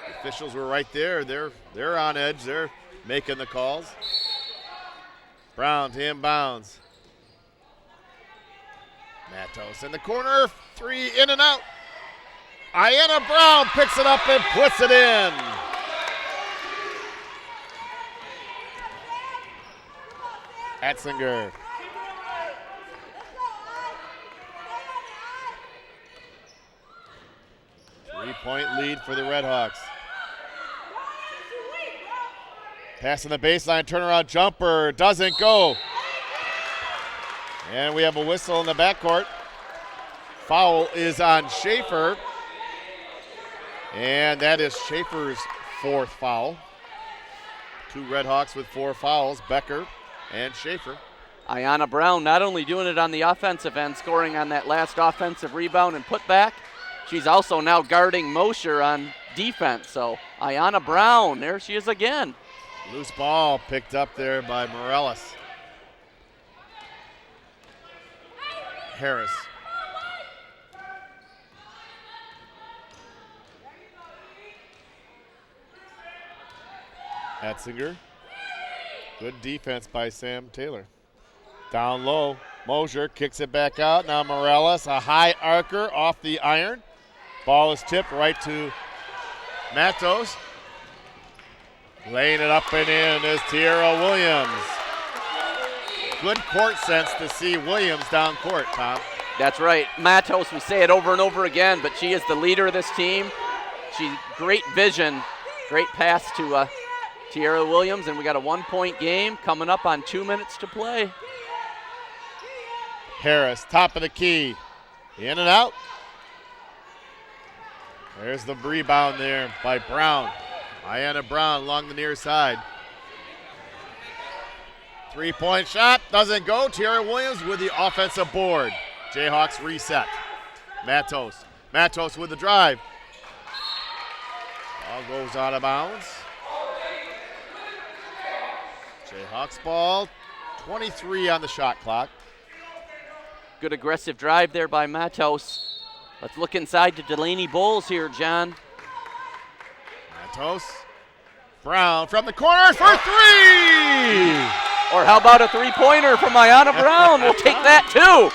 The officials were right there. They're on edge. They're making the calls. Brown to inbounds. Matos in the corner. 3 in and out. Ayanna Brown picks it up and puts it in. Atzinger. Three-point lead for the Redhawks. Passing the baseline, turnaround jumper, doesn't go. And we have a whistle in the backcourt. Foul is on Schaefer. And that is Schaefer's 4th foul. 2 Redhawks with 4 fouls, Becker and Schaefer. Ayanna Brown not only doing it on the offensive end, scoring on that last offensive rebound and putback, she's also now guarding Mosher on defense. So Ayanna Brown, there she is again. Loose ball picked up there by Morales. Harris. Etzinger. Good defense by Sam Taylor. Down low. Mosher kicks it back out. Now Morales, a high arcer off the iron. Ball is tipped right to Matos. Laying it up and in is Tierra Williams. Good court sense to see Williams down court, Tom. That's right. Matos, we say it over and over again, but she is the leader of this team. She's great vision, great pass to Tierra Williams, and we got a 1-point game coming up on 2 minutes to play. Harris, top of the key. In and out. There's the rebound there by Brown. Ayanna Brown along the near side. 3-point shot, doesn't go. Tierra Williams with the offensive board. Jayhawks reset. Matos. Matos with the drive. Ball goes out of bounds. Jayhawks ball. 23 on the shot clock. Good aggressive drive there by Matos. Let's look inside to Delaney Bowles here, John. Matos. Brown from the corner for 3! Or how about a three-pointer from Ayanna Brown? We'll take that too.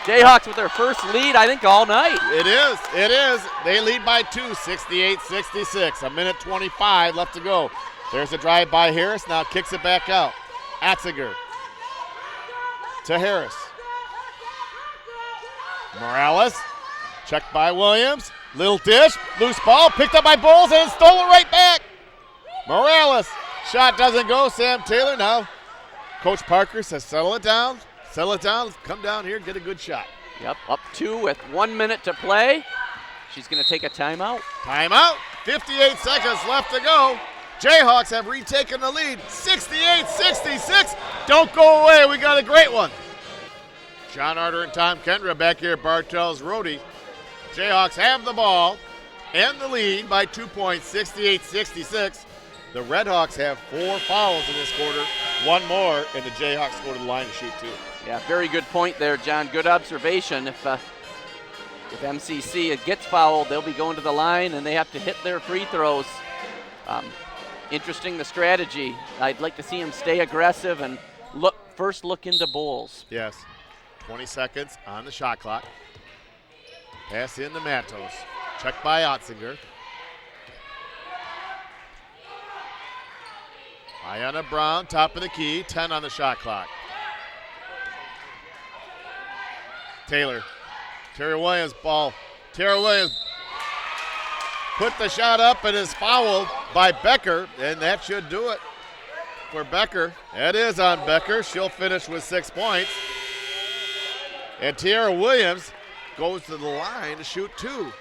Jayhawks with their first lead, I think, all night. It is. They lead by 2, 68-66. A minute 25 left to go. There's a drive by Harris, now kicks it back out. Atzinger to Harris. Morales, checked by Williams. Little dish, loose ball, picked up by Bowles and stolen right back. Morales, shot doesn't go. Sam Taylor now. Coach Parker says settle it down, come down here and get a good shot. Yep, up 2 with 1 minute to play. She's going to take a timeout. Timeout, 58 seconds left to go. Jayhawks have retaken the lead, 68-66. Don't go away, we got a great one. John Arter and Tom Kendra back here at Bartell's Roadie. Jayhawks have the ball and the lead by 2 points, 68-66. The Redhawks have 4 fouls in this quarter, 1 more, and the Jayhawks go to the line to shoot 2. Yeah, very good point there, John. Good observation. If MCC gets fouled, they'll be going to the line, and they have to hit their free throws. Interesting, the strategy. I'd like to see them stay aggressive and first look into Bowles. Yes. 20 seconds on the shot clock. Pass in to Matos. Checked by Otzinger. Ayanna Brown, top of the key, 10 on the shot clock. Taylor. Tierra Williams ball. Tierra Williams put the shot up and is fouled by Becker, and that should do it for Becker. That is on Becker. She'll finish with 6 points. And Tierra Williams goes to the line to shoot 2.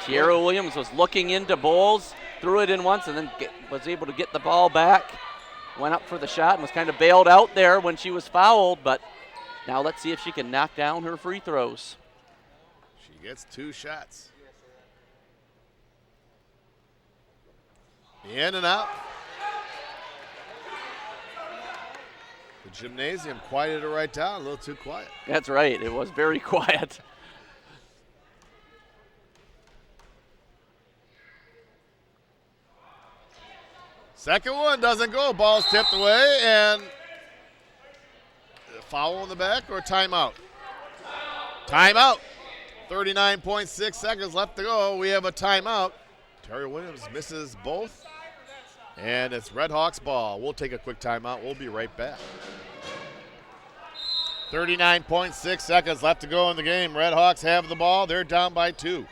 Tierra Williams was looking into Bowles, threw it in once, and then was able to get the ball back. Went up for the shot and was kind of bailed out there when she was fouled, but now let's see if she can knock down her free throws. She gets 2 shots. In and out. The gymnasium quieted it right down, a little too quiet. That's right, it was very quiet. Second one doesn't go, ball's tipped away, and foul in the back or timeout? Timeout. 39.6 seconds left to go. We have a timeout. Tierra Williams misses both, and it's Redhawks ball. We'll take a quick timeout. We'll be right back. 39.6 seconds left to go in the game. Redhawks have the ball. They're down by 2.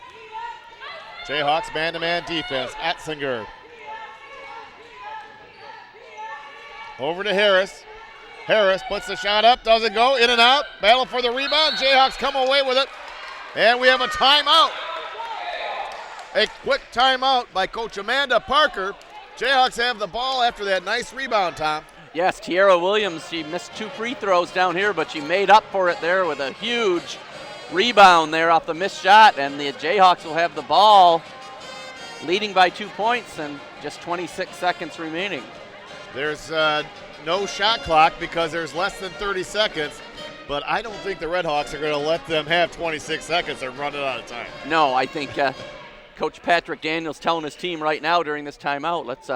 Jayhawks man-to-man defense. Atzinger. Over to Harris. Harris puts the shot up, doesn't go, in and out. Battle for the rebound. Jayhawks come away with it. And we have a timeout. A quick timeout by Coach Amanda Parker. Jayhawks have the ball after that nice rebound, Tom. Yes, Tiara Williams, she missed 2 free throws down here, but she made up for it there with a huge rebound there off the missed shot, and the Jayhawks will have the ball leading by 2 points and just 26 seconds remaining. There's no shot clock because there's less than 30 seconds, but I don't think the Redhawks are going to let them have 26 seconds and run it out of time. No, I think Coach Patrick Daniels telling his team right now during this timeout, let's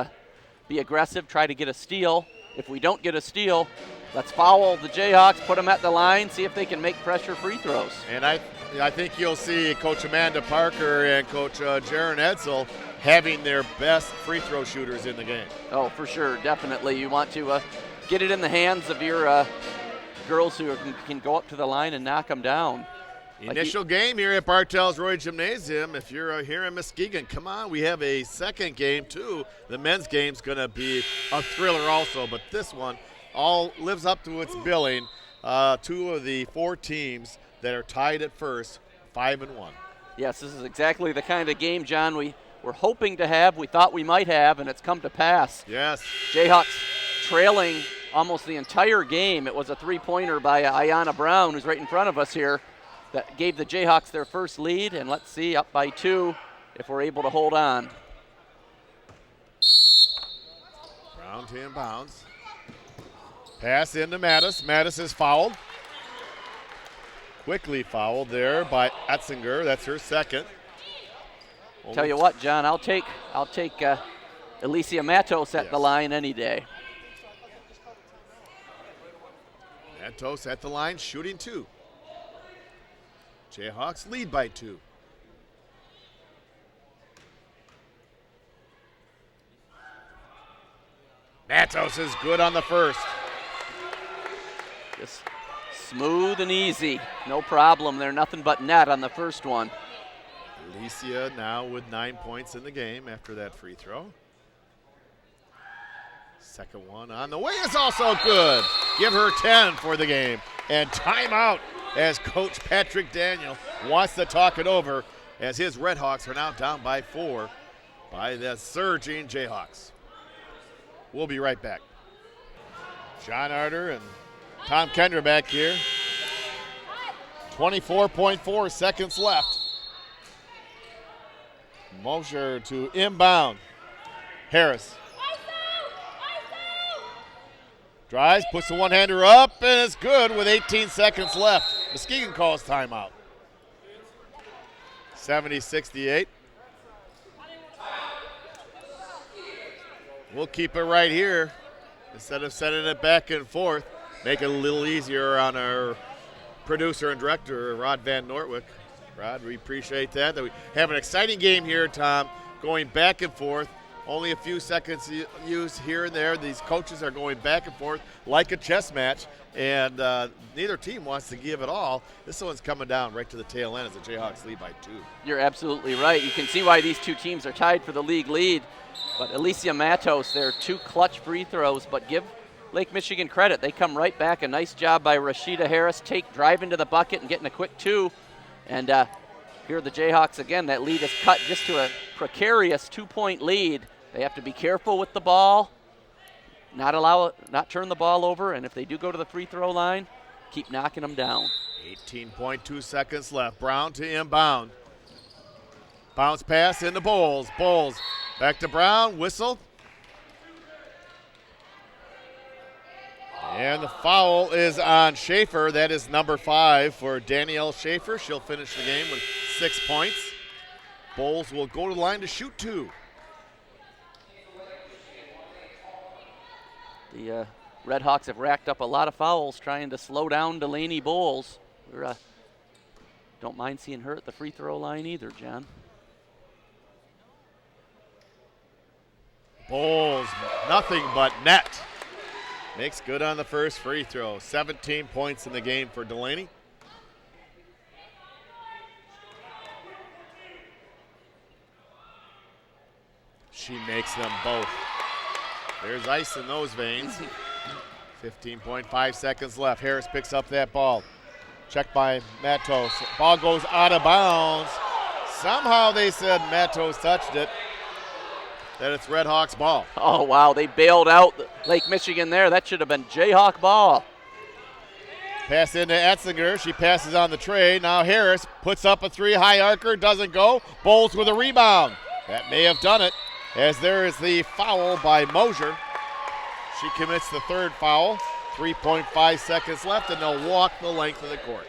be aggressive, try to get a steal. If we don't get a steal, let's foul the Jayhawks, put them at the line, see if they can make pressure free throws. And I think you'll see Coach Amanda Parker and Coach Jaron Edsel having their best free throw shooters in the game. Oh, for sure, definitely. You want to get it in the hands of your girls who can go up to the line and knock them down. Initial game here at Bartels Roy Gymnasium. If you're here in Muskegon, come on, we have a second game too. The men's game's going to be a thriller also, but this one all lives up to its billing. 2 of the 4 teams that are tied at first, 5-1. Yes, this is exactly the kind of game, John, we were hoping to have, we thought we might have, and it's come to pass. Yes. Jayhawks trailing almost the entire game. It was a 3-pointer by Ayanna Brown, who's right in front of us here, that gave the Jayhawks their first lead, and let's see, up by 2 if we're able to hold on. Brown to inbounds. Pass into Mattis. Mattis is fouled. Quickly fouled there by Etzinger. That's her second. Tell you what, John, I'll take Alicia Matos at the line any day. Matos at the line, shooting 2. Jayhawks lead by 2. Matos is good on the first. Just smooth and easy. No problem there. Nothing but net on the first one. Alicia now with 9 points in the game after that free throw. Second one on the way is also good. Give her 10 for the game. And timeout as Coach Patrick Daniel wants to talk it over as his Redhawks are now down by 4 by the surging Jayhawks. We'll be right back. John Arter and Tom Kendra back here. 24.4 seconds left. Mosher to inbound. Harris. Drives, puts the one-hander up, and it's good with 18 seconds left. Muskegon calls timeout. 70-68. We'll keep it right here instead of sending it back and forth. Make it a little easier on our producer and director, Rod Van Nortwick. Rod, we appreciate that. We have an exciting game here, Tom, going back and forth. Only a few seconds used here and there. These coaches are going back and forth like a chess match, and neither team wants to give it all. This one's coming down right to the tail end as the Jayhawks lead by 2. You're absolutely right. You can see why these 2 teams are tied for the league lead. But Alicia Matos, there are 2 clutch free throws, but give Lake Michigan credit. They come right back. A nice job by Rashida Harris. Drive into the bucket and getting a quick 2. And here are the Jayhawks again. That lead is cut just to a precarious 2-point lead. They have to be careful with the ball, not turn the ball over, and if they do go to the free throw line, keep knocking them down. 18.2 seconds left. Brown to inbound. Bounce pass into Bowles. Bowles back to Brown. Whistle. And the foul is on Schaefer. That is number 5 for Danielle Schaefer. She'll finish the game with 6 points. Bowles will go to the line to shoot 2. The Redhawks have racked up a lot of fouls trying to slow down Delaney Bowles. We don't mind seeing her at the free throw line either, John. Bowles, nothing but net. Makes good on the first free throw. 17 points in the game for Delaney. She makes them both. There's ice in those veins. 15.5 seconds left. Harris picks up that ball. Checked by Matos. Ball goes out of bounds. Somehow they said Matos touched it. that it's Red Hawks ball. Oh, wow, they bailed out Lake Michigan there. That should have been Jayhawk ball. Pass into Etzinger. She passes on the tray. Now Harris puts up a three. High archer, doesn't go. Bowles with a rebound. That may have done it, as there is the foul by Mosier. She commits the third foul. 3.5 seconds left, and they'll walk the length of the court.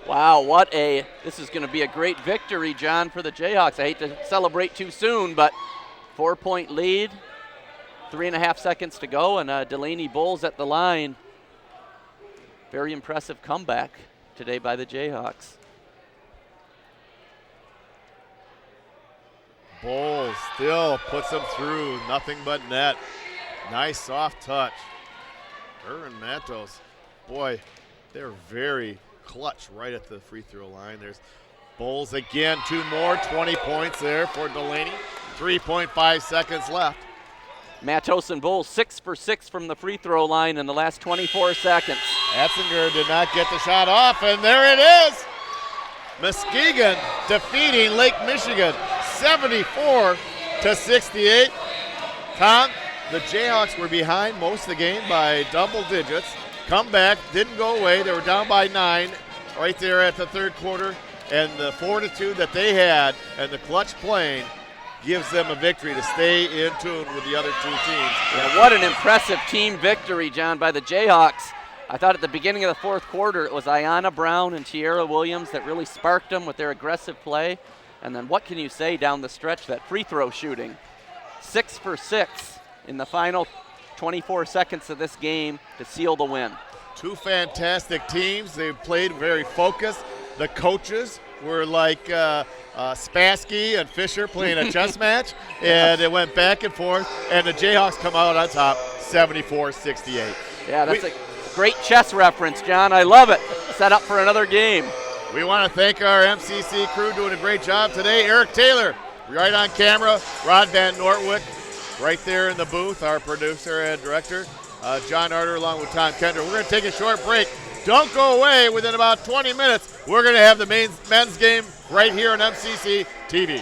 Wow, this is going to be a great victory, John, for the Jayhawks. I hate to celebrate too soon, but 4-point lead, 3.5 seconds to go, and Delaney Bowles at the line. Very impressive comeback today by the Jayhawks. Bowles still puts them through, nothing but net. Nice soft touch. Her and Matos, boy, they're very clutch right at the free throw line. There's Bowles again, 2 more, 20 points there for Delaney. 3.5 seconds left. Matos and Bowles 6 for 6 from the free throw line in the last 24 seconds. Etzinger did not get the shot off, and there it is. Muskegon defeating Lake Michigan 74-68. Tom, the Jayhawks were behind most of the game by double digits. Come back, didn't go away. They were down by 9 right there at the third quarter, and the fortitude that they had and the clutch playing gives them a victory to stay in tune with the other two teams. Yeah, what an impressive team victory, John, by the Jayhawks. I thought at the beginning of the fourth quarter it was Ayanna Brown and Tierra Williams that really sparked them with their aggressive play. And then what can you say down the stretch, that free throw shooting? 6 for 6 in the final 24 seconds of this game to seal the win. Two fantastic teams. They played very focused. The coaches were like Spassky and Fisher playing a chess match, and it went back and forth, and the Jayhawks come out on top 74-68. Yeah, that's a great chess reference, John. I love it. Set up for another game. We want to thank our MCC crew doing a great job today. Eric Taylor, right on camera. Rod Van Nortwick, right there in the booth, our producer and director. John Arter along with Tom Kendra. We're going to take a short break. Don't go away. Within about 20 minutes, we're going to have the men's game right here on MCC TV.